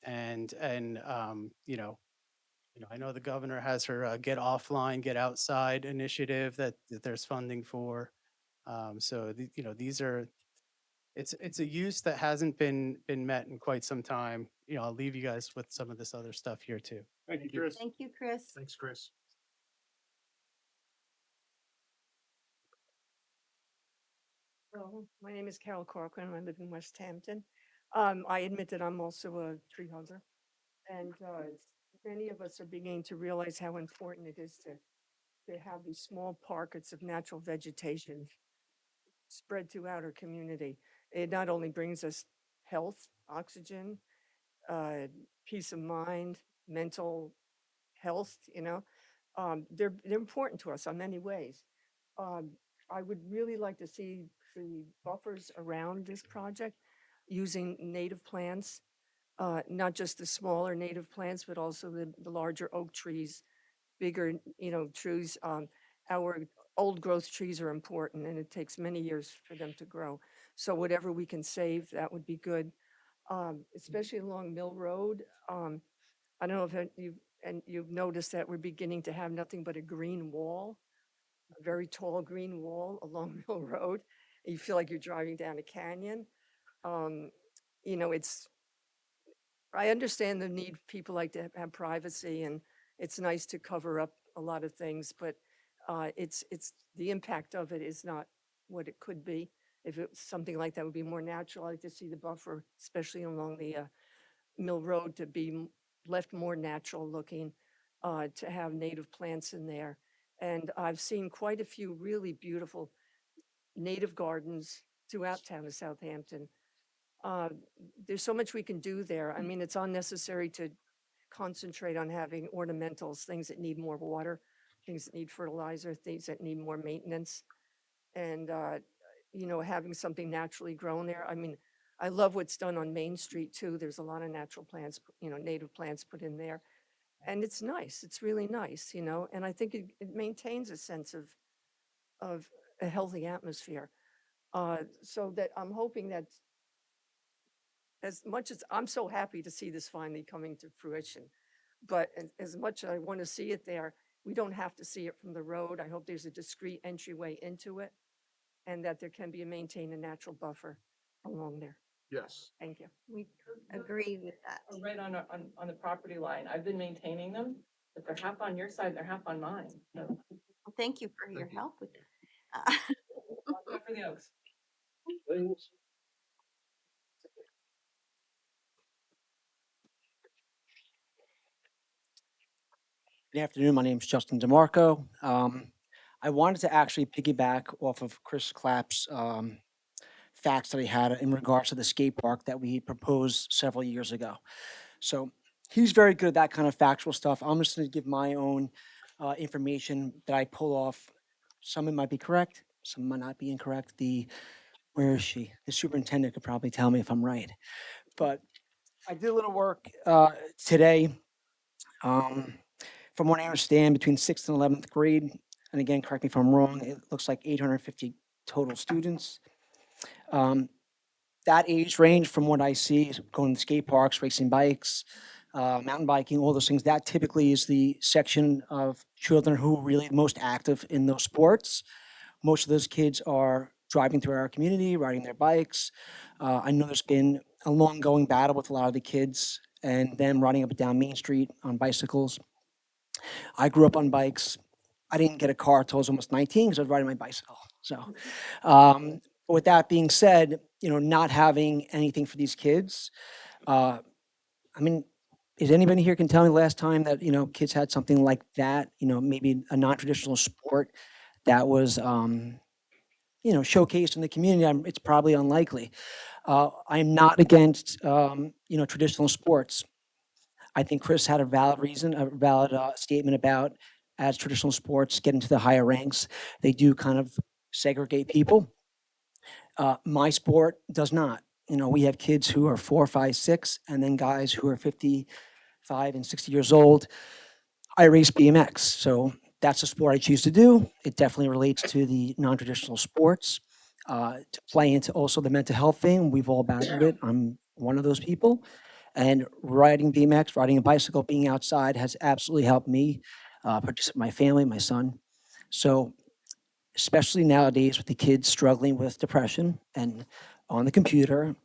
and I know the governor has her Get Offline, Get Outside initiative that there's funding for. So these are, it's a use that hasn't been met in quite some time. I'll leave you guys with some of this other stuff here too. Thank you, Chris. Thank you, Chris. Thanks, Chris. Hello, my name is Carol Corcoran. I live in West Hampton. I admit that I'm also a tree hugger. And many of us are beginning to realize how important it is to have these small pockets of natural vegetation spread throughout our community. It not only brings us health, oxygen, peace of mind, mental health, they're important to us in many ways. I would really like to see the buffers around this project using native plants, not just the smaller native plants, but also the larger oak trees, bigger, trees. Our old growth trees are important and it takes many years for them to grow. So whatever we can save, that would be good. Especially along Mill Road. I don't know if you've noticed that we're beginning to have nothing but a green wall, a very tall green wall along Mill Road. You feel like you're driving down a canyon. It's, I understand the need, people like to have privacy and it's nice to cover up a lot of things, but it's the impact of it is not what it could be. If it was something like that would be more natural, I'd like to see the buffer, especially along the Mill Road, to be left more natural looking, to have native plants in there. And I've seen quite a few really beautiful native gardens throughout town of Southampton. There's so much we can do there. I mean, it's unnecessary to concentrate on having ornamentals, things that need more water, things that need fertilizer, things that need more maintenance. And, having something naturally grown there. I mean, I love what's done on Main Street too. There's a lot of natural plants, native plants put in there. And it's nice. It's really nice, and I think it maintains a sense of a healthy atmosphere. So that I'm hoping that as much as I'm so happy to see this finally coming to fruition, but as much as I want to see it there, we don't have to see it from the road. I hope there's a discreet entryway into it and that there can be maintained a natural buffer along there. Yes. Thank you. We agree with that. Right on the property line. I've been maintaining them, but they're half on your side, they're half on mine. So Well, thank you for your help with it. watch out for the oaks. Good afternoon. My name is Justin DeMarco. I wanted to actually piggyback off of Chris Clapp's facts that he had in regards to the skate park that we proposed several years ago. So he's very good at that kind of factual stuff. I'm just going to give my own information that I pull off. Some of it might be correct, some might not be incorrect. Where is she? The superintendent could probably tell me if I'm right. But I did a little work today. From what I understand, between 6th and 11th grade, and again, correct me if I'm wrong, it looks like 850 total students. That age range, from what I see, is going to skate parks, racing bikes, mountain biking, all those things. That typically is the section of children who are really most active in those sports. Most of those kids are driving through our community, riding their bikes. I know there's been a long going battle with a lot of the kids and them riding up and down Main Street on bicycles. I grew up on bikes. I didn't get a car until I was almost 19 because I was riding my bicycle. So, with that being said, not having anything for these kids, I mean, is anybody here can tell me the last time that, kids had something like that, maybe a non-traditional sport that was, showcased in the community? It's probably unlikely. I'm not against, traditional sports. I think Chris had a valid reason, a valid statement about as traditional sports get into the higher ranks, they do kind of segregate people. My sport does not. We have kids who are 4, 5, 6, and then guys who are 55 and 60 years old. I race BMX, so that's a sport I choose to do. It definitely relates to the non-traditional sports. To play into also the mental health thing, we've all battled it. I'm one of those people. And riding BMX, riding a bicycle, being outside has absolutely helped me, my family, my son. So especially nowadays with the kids struggling with depression and on the computer.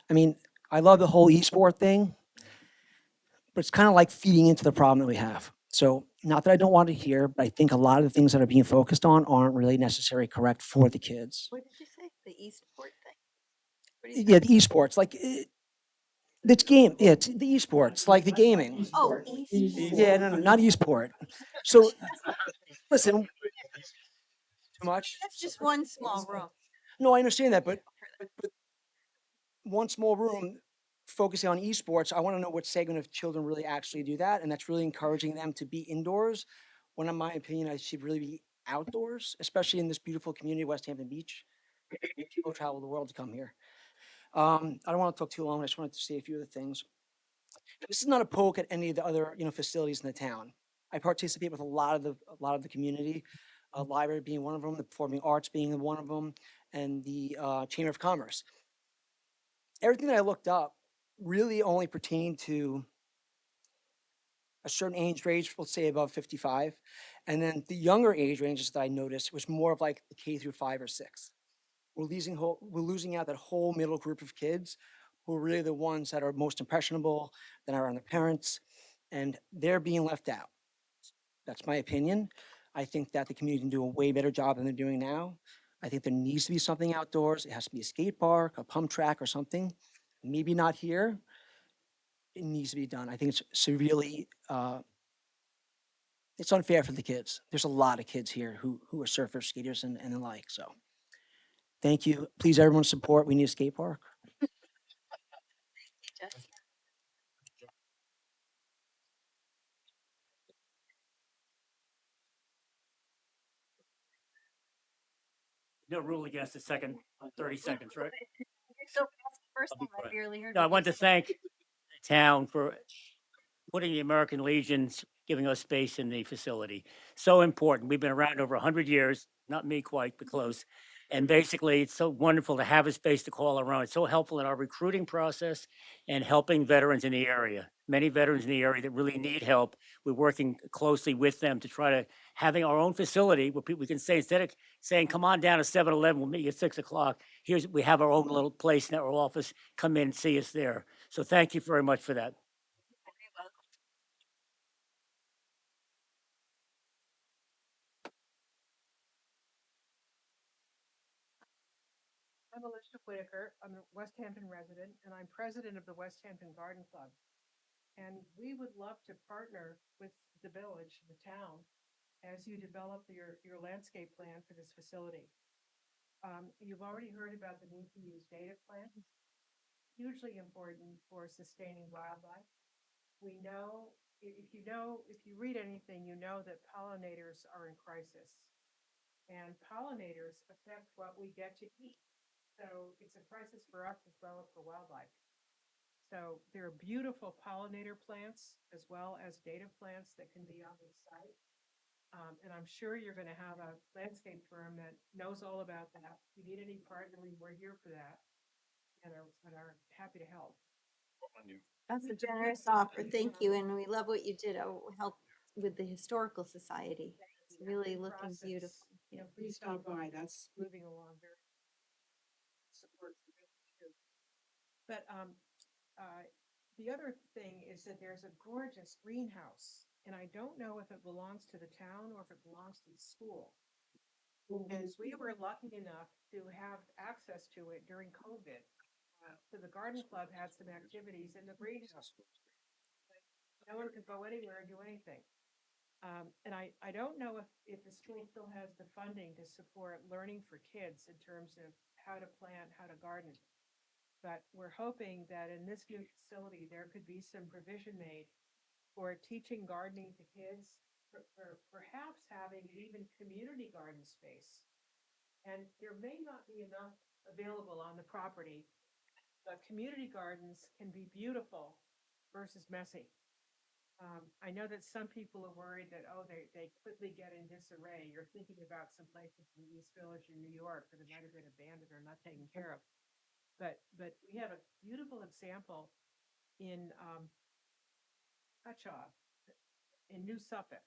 I mean, I love the whole e-sport thing, but it's kind of like feeding into the problem that we have. So not that I don't want to hear, but I think a lot of the things that are being focused on aren't really necessarily correct for the kids. What did you say? The e-sport thing? What did you Yeah, say? the esports, like it's game. Yeah, it's the esports, like the gaming. Oh, e-sport. Yeah, no, not esport. So listen, too much. That's just one small room. No, I understand that, but one small room focusing on esports, I want to know what segment of children really actually do that, and that's really encouraging them to be indoors. When, in my opinion, I should really be outdoors, especially in this beautiful community, West Hampton Beach. People travel the world to come here. I don't want to talk too long. I just wanted to say a few other things. This is not a poke at any of the other, facilities in the town. I participate with a lot of the community, library being one of them, the performing arts being one of them, and the Chamber of Commerce. Everything that I looked up really only pertained to a certain age range, let's say above 55. And then the younger age ranges that I noticed was more of like the K through 5 or 6. We're losing out that whole middle group of kids who are really the ones that are most impressionable, that are around their parents, and they're being left out. That's my opinion. I think that the community can do a way better job than they're doing now. I think there needs to be something outdoors. It has to be a skate park, a pump track or something. Maybe not here. It needs to be done. I think it's severely, it's unfair for the kids. There's a lot of kids here who are surfers, skaters, and the like. So, thank you. Please, everyone, support. We need a skate park. Jessica? No rule against the second 30 seconds, right? You're so fast the first I'll be time I quick. barely heard No, I what you want to said. thank the town for putting the American Legions, giving us space in the facility. So important. We've been around over 100 years, not me quite, but close. And basically, it's so wonderful to have a space to call our own. It's so helpful in our recruiting process and helping veterans in the area. Many veterans in the area that really need help. We're working closely with them to try to having our own facility where people we can say, instead of saying, come on down to 7-Eleven, we'll meet you at 6 o'clock. We have our own little place in our office. Come in and see us there. So thank you very much for that. Very well. I'm Alicia Whitaker. I'm a West Hampton resident, and I'm president of the West Hampton Garden Club. And we would love to partner with the village, the town, as you develop your landscape plan for this facility. You've already heard about the need to use data plans, hugely important for sustaining wildlife. We know, if you read anything, you know that pollinators are in crisis. And pollinators affect what we get to eat. So it's a crisis for us as well as for wildlife. So there are beautiful pollinator plants as well as data plants that can be on this site. And I'm sure you're going to have a landscape firm that knows all about that. If you need any partnering, we're here for that and are happy to help. on you. That's a generous offer. Thank you. And we love what you did. Help with the Historical Society. It's really Good looking process. beautiful. You know, please stop by. That's moving along very supports the village too. But the other thing is that there's a gorgeous greenhouse, and I don't know if it belongs to the town or if it belongs to the school. As we were lucky enough to have access to it during COVID, so the garden club had some activities in the greenhouse. No one could go anywhere and do anything. And I don't know if the school still has the funding to support learning for kids in terms of how to plant, how to garden. But we're hoping that in this new facility, there could be some provision made for teaching gardening to kids, for perhaps having even community garden space. And there may not be enough available on the property, but community gardens can be beautiful versus messy. I know that some people are worried that, oh, they quickly get in disarray. You're thinking about some places in the East Village in New York that might have been abandoned or not taken care of. But we have a beautiful example in Hutchaw, in New Suffolk,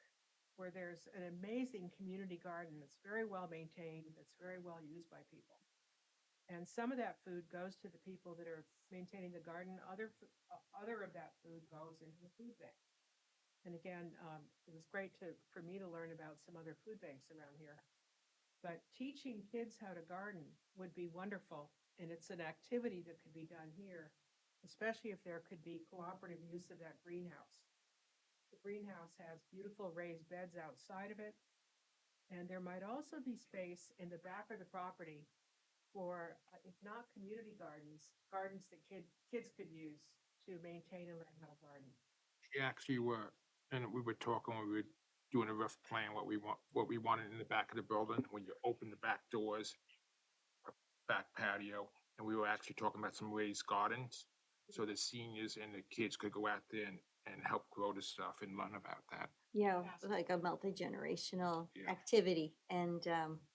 where there's an amazing community garden that's very well maintained, that's very well used by people. And some of that food goes to the people that are maintaining the garden. Other of that food goes into the food bank. And again, it was great for me to learn about some other food banks around here. But teaching kids how to garden would be wonderful. And it's an activity that could be done here, especially if there could be cooperative use of that greenhouse. The greenhouse has beautiful raised beds outside of it. And there might also be space in the back of the property for, if not community gardens, gardens that kids could use to maintain and learn how to garden. We actually were, and we were talking, we were doing a rough plan, what we wanted in the back of the building, when you open the back doors, back patio, and we were actually talking about some raised gardens, so the seniors and the kids could go out there and help grow the stuff and learn about that. Like a multi-generational Yeah. activity. And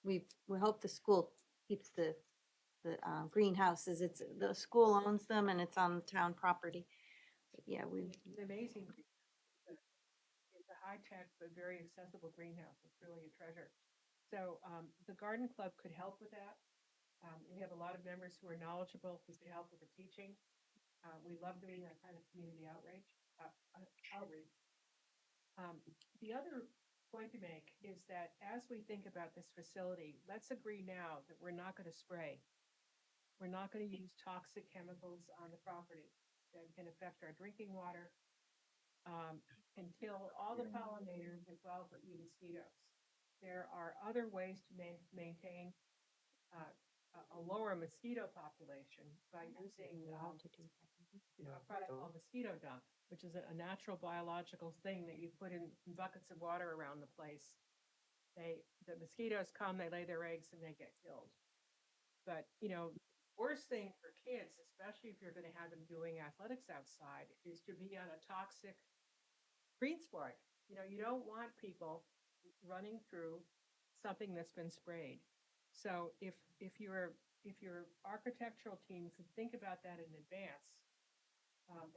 we hope the school keeps the greenhouses. The school owns them and it's on town property. But yeah, It's amazing. It's a high-tech but very accessible greenhouse. It's really a treasure. So the garden club could help with that. We have a lot of members who are knowledgeable, who could help with the teaching. We love doing that kind of community outreach. The other point to make is that as we think about this facility, let's agree now that we're not going to spray. We're not going to use toxic chemicals on the property that can affect our drinking water, and kill all the pollinators as well as the mosquitoes. There are other ways to maintain a lower mosquito population by using a product called mosquito dung, which is a natural biological thing that you put in buckets of water around the place. The mosquitoes come, they lay their eggs, and they get killed. But, worst thing for kids, especially if you're going to have them doing athletics outside, is to be on a toxic green sport. You don't want people running through something that's been sprayed. So if your architectural team could think about that in advance,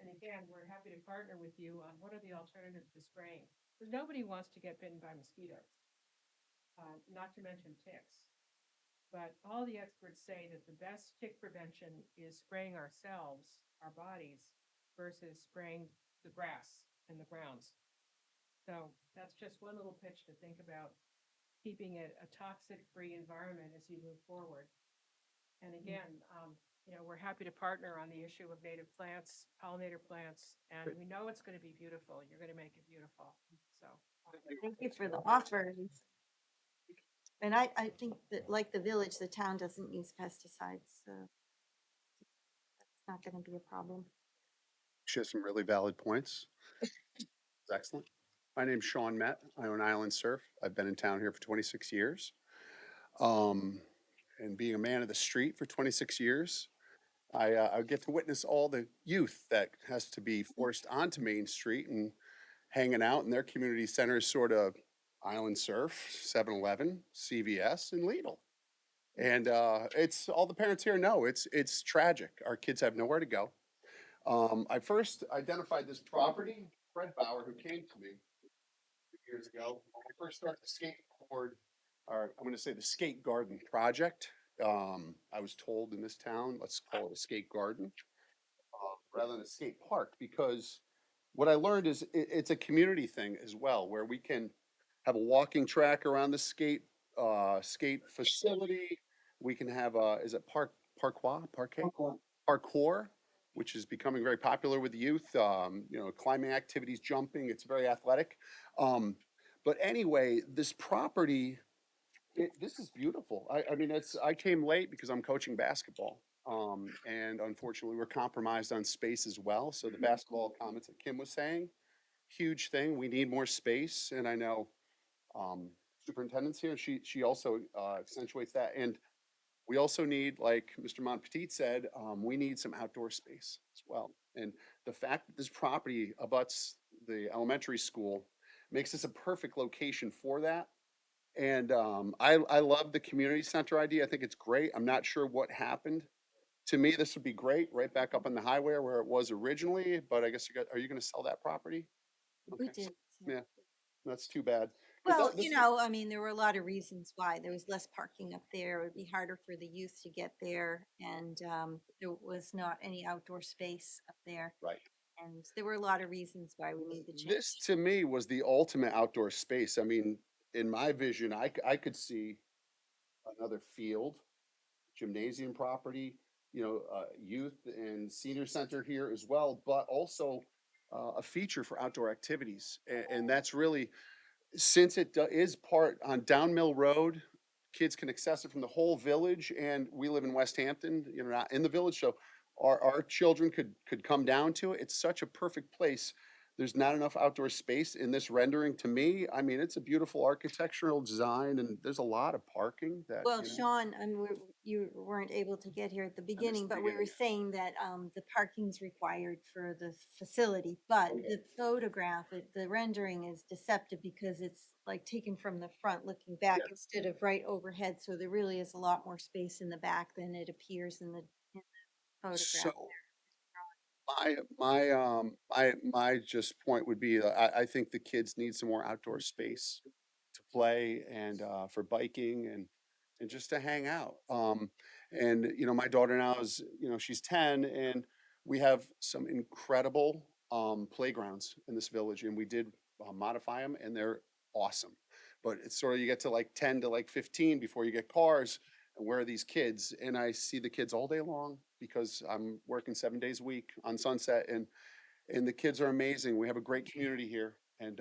and again, we're happy to partner with you on what are the alternatives to spraying, because nobody wants to get bitten by mosquitoes, not to mention ticks. But all the experts say that the best tick prevention is spraying ourselves, our bodies, versus spraying the grass and the grounds. So that's just one little pitch to think about keeping it a toxic-free environment as you move forward. And again, we're happy to partner on the issue of native plants, pollinator plants, and we know it's going to be beautiful. You're going to make it beautiful. So thank you for the offer. And I think that like the village, the town doesn't use pesticides, so that's not going to be a problem. She has some really valid points. It's excellent. My name's Sean Met. I own Island Surf. I've been in town here for 26 years. And being a man of the street for 26 years, I get to witness all the youth that has to be forced onto Main Street and hanging out in their community centers, sort of Island Surf, 7-Eleven, CVS, and Lidl. And it's all the parents here know it's tragic. Our kids have nowhere to go. I first identified this property, Fred Bauer, who came to me years ago, when I first started the skateboard, or I'm gonna say the skate garden project. I was told in this town, let's call it a skate garden, rather than a skate park, because what I learned is it's a community thing as well, where we can have a walking track around the skate facility. We can have is it parkour, which is becoming very popular with the youth. You know, climbing activities, jumping. It's very athletic. But anyway, this property, this is beautiful. I mean, I came late because I'm coaching basketball. And unfortunately, we're compromised on space as well. So the basketball comments that Kim was saying, huge thing. We need more space, and I know superintendent's here. She also accentuates that, and we also need, like Mr. Montpetit said, we need some outdoor space as well. And the fact that this property abuts the elementary school makes this a perfect location for that. And I love the community center idea. I think it's great. I'm not sure what happened. To me, this would be great, right back up on the highway where it was originally, but I guess are you gonna sell that property? We Okay. did. Yeah, that's too bad. But Well, this you know, I mean, there were a lot of reasons why. There was less parking up there. It would be harder for the youth to get there. And there was not any outdoor space up there. Right. And there were a lot of reasons why we made the change. This to me was the ultimate outdoor space. I mean, in my vision, I could see another field, gymnasium property, you know, youth and senior center here as well, but also a feature for outdoor activities. And that's really, since it is part on Down Mill Road, kids can access it from the whole village, and we live in West Hampton, you know, not in the village, so our children could come down to it. It's such a perfect place. There's not enough outdoor space in this rendering to me. I mean, it's a beautiful architectural design, and there's a lot of parking that, Well, you know. Sean, you weren't able to get here at the beginning, but we were saying that the parking's required for the facility. But the photograph, the rendering is deceptive because it's like taken from the front looking back instead of right overhead. So there really is a lot more space in the back than it appears in the photograph. So my just point would be that I think the kids need some more outdoor space to play and for biking and just to hang out. And you know, my daughter now is, you know, she's 10, and we have some incredible playgrounds in this village, and we did modify them, and they're awesome. But it's sort of, you get to like 10 to like 15 before you get cars, and where are these kids? And I see the kids all day long because I'm working 7 days a week on Sunset, and the kids are amazing. We have a great community here, and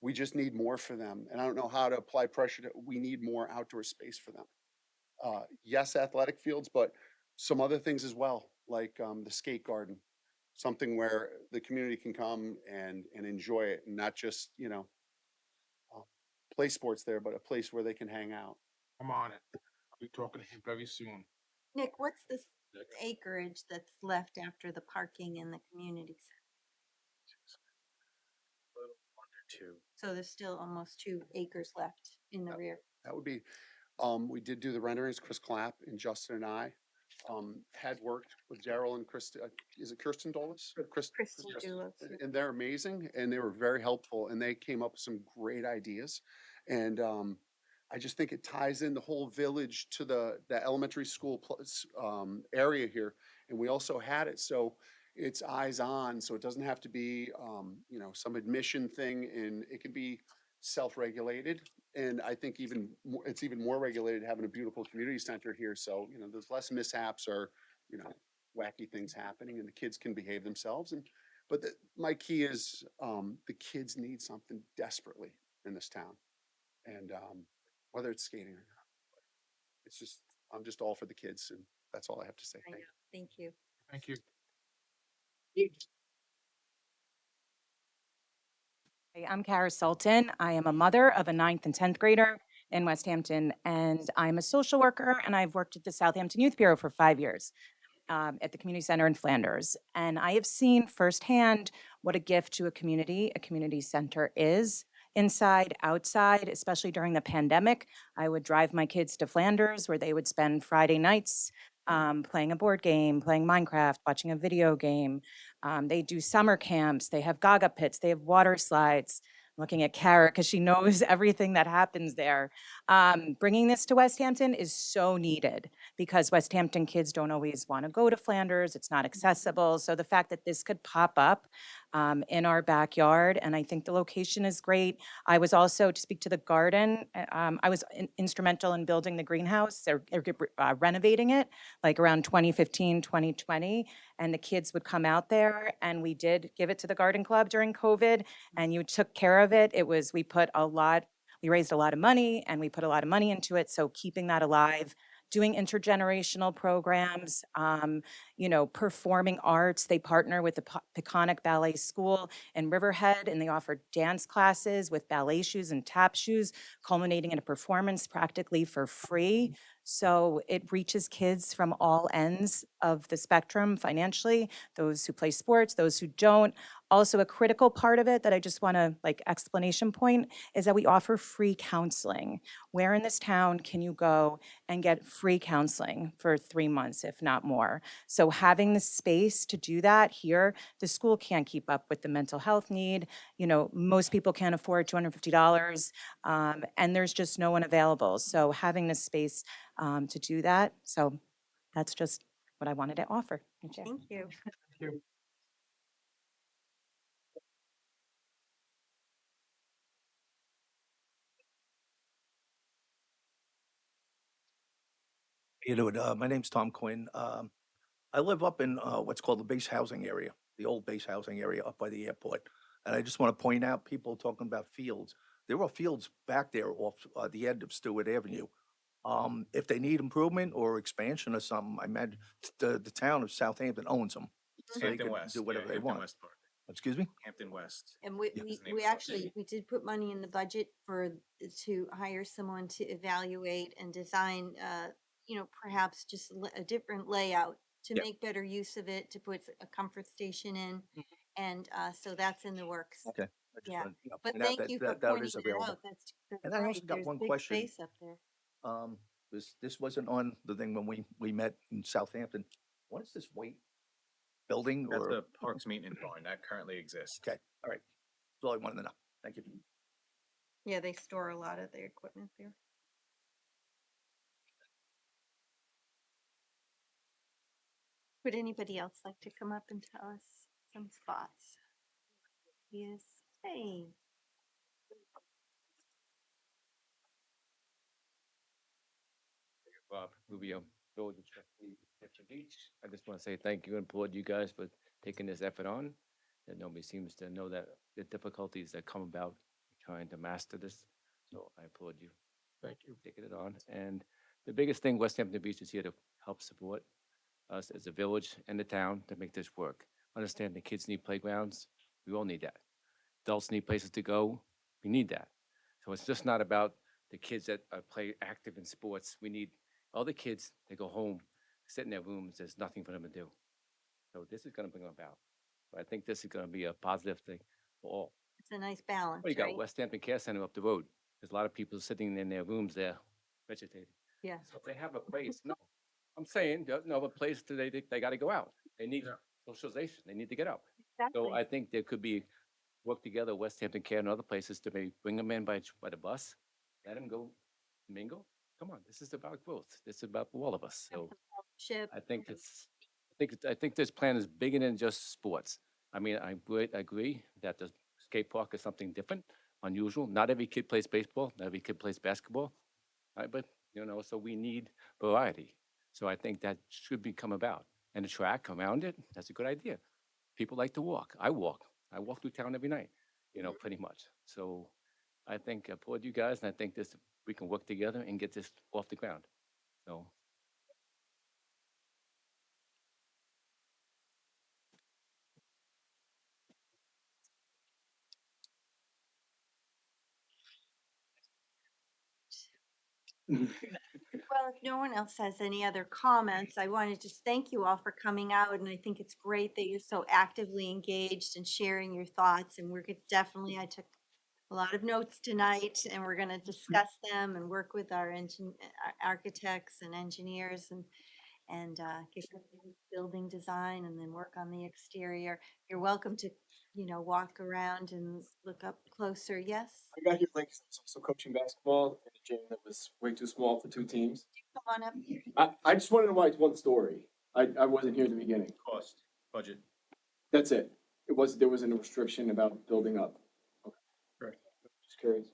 we just need more for them. And I don't know how to apply pressure to, we need more outdoor space for them. Yes, athletic fields, but some other things as well, like the skate garden, something where the community can come and enjoy it, and not just, you know, play sports there, but a place where they can hang out. I'm on it. I'll be talking to him very soon. Nick, what's this acreage that's left after the parking in the community center? Under 2. So there's still almost 2 acres left in the rear. That would be, we did do the renderings, Chris Clapp and Justin and I, had worked with Daryl and Kristen, is it Kirsten Dolis? Kristen Dolis, yeah. And they're amazing, and they were very helpful, and they came up with some great ideas. And, I just think it ties in the whole village to the elementary school area here. And we also had it, so it's eyes on, so it doesn't have to be, you know, some admission thing, and it can be self-regulated. And I think even more, it's even more regulated having a beautiful community center here. So, you know, there's less mishaps or, you know, wacky things happening, and the kids can behave themselves. And, but my key is, the kids need something desperately in this town. And, whether it's skating or not, it's just, I'm just all for the kids, and that's all I have to say. I know. Thank you. Thank you. Thank you. Hey, I'm Kara Sultan. I am a mother of a 9th and 10th grader in West Hampton, and I'm a social worker, and I've worked at the Southampton Youth Bureau for 5 years at the community center in Flanders. And I have seen firsthand what a gift to a community center is. Inside, outside, especially during the pandemic, I would drive my kids to Flanders where they would spend Friday nights playing a board game, playing Minecraft, watching a video game. They do summer camps, they have gaga pits, they have water slides. I'm looking at Kara because she knows everything that happens there. Bringing this to West Hampton is so needed because West Hampton kids don't always want to go to Flanders. It's not accessible. So the fact that this could pop up in our backyard, and I think the location is great. I was also, to speak to the garden, I was instrumental in building the greenhouse. They're renovating it like around 2015, 2020. And the kids would come out there, and we did give it to the garden club during COVID, and you took care of it. We raised a lot of money, and we put a lot of money into it. So keeping that alive, doing intergenerational programs, performing arts. They partner with the Peconic Ballet School in Riverhead, and they offer dance classes with ballet shoes and tap shoes, culminating in a performance practically for free. So it reaches kids from all ends of the spectrum financially, those who play sports, those who don't. Also, a critical part of it that I just want to explanation point is that we offer free counseling. Where in this town can you go and get free counseling for 3 months, if not more? So having the space to do that here, the school can't keep up with the mental health need. Most people can't afford $250, and there's just no one available. So having the space to do that. So that's just what I wanted to offer. and share. Thank you. You know, my name's Tom Quinn. I live up in what's called the base housing area, the old base housing area up by the airport. And I just want to point out, people talking about fields, there are fields back there off the end of Stewart Avenue. If they need improvement or expansion or something, I imagine the town of Southampton owns them. So they Hampton can West. do yeah, whatever they Hampton want. West Park. Excuse me? Hampton West. And we, Yeah. we, Is the name we of the actually, we did put money in the budget to hire someone to evaluate and design, perhaps just a different layout to Yeah. make better use of it, to put a comfort station in. And, so that's in the works. Okay. I just Yeah. wanted to But point out thank you for that pointing is that available. out. That's And I also right. got There's one big question. space up there. This wasn't on the thing when we met in Southampton. What is this weight building That's or? the Parks Maintenance Barn that currently exists. Okay, all right. That's all I wanted to know. Thank you. Yeah, they store a lot of their equipment there. Would anybody else like to come up and tell us some thoughts? Yes, hey. Bob Rubio, Village Trustee, Hampton Beach. I just want to say thank you and applaud you guys for taking this effort on. And nobody seems to know that the difficulties that come about trying to master this. So I applaud you. Thank you. Taking it on. And the biggest thing, West Hampton Beach is here to help support us as a village and the town to make this work. Understand the kids need playgrounds. We all need that. Adults need places to go. We need that. So it's just not about the kids that play active in sports. We need all the kids that go home, sit in their rooms, there's nothing for them to do. So this is gonna bring them about. But I think this is gonna be a positive thing for all. It's a nice balance, Well, you got right? West Hampton Care Center up the road. There's a lot of people sitting in their rooms there vegetating. Yeah. So if they have a place, no, I'm saying, no, a place they gotta go out. They need socialization, they need to get out. So Exactly. I think there could be work together, West Hampton Care and other places to maybe bring them in by the bus, let them go mingle. Come on, this is about growth. This is about all of us. So Ship. I think I think this plan is bigger than just sports. I mean, I agree that the skate park is something different, unusual. Not every kid plays baseball, not every kid plays basketball. Right? But so we need variety. So I think that should become about. And the track around it, that's a good idea. People like to walk. I walk through town every night, pretty much. So I think I applaud you guys, and I think we can work together and get this off the ground. So Well, if no one else has any other comments, I want to just thank you all for coming out. And I think it's great that you're so actively engaged and sharing your thoughts. And I took a lot of notes tonight, and we're going to discuss them and work with our architects and engineers. and get the building design and then work on the exterior. You're welcome to, walk around and look up closer. Yes? I got here late 'cause I was also coaching basketball in a gym that was way too small for 2 teams. Come on up here. I just want to know why it's one story. I wasn't here at the beginning. Cost, budget. That's it. There wasn't a restriction about building up. Okay. Correct. Just curious.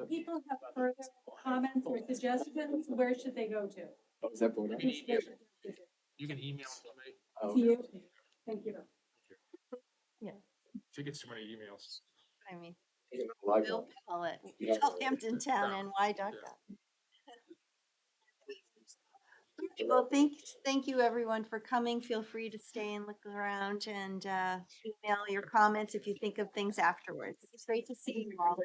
People have further comments or suggestions, where should they go to? Oh, is that board? You can email me. You can email them to me. Oh, To you? Thank you. She gets so many emails. I mean, Live Bill one. Powell at Yeah. southamptontownny.gov. Well, thank you everyone for coming. Feel free to stay and look around and email your comments if you think of things afterwards. It's great to see you all.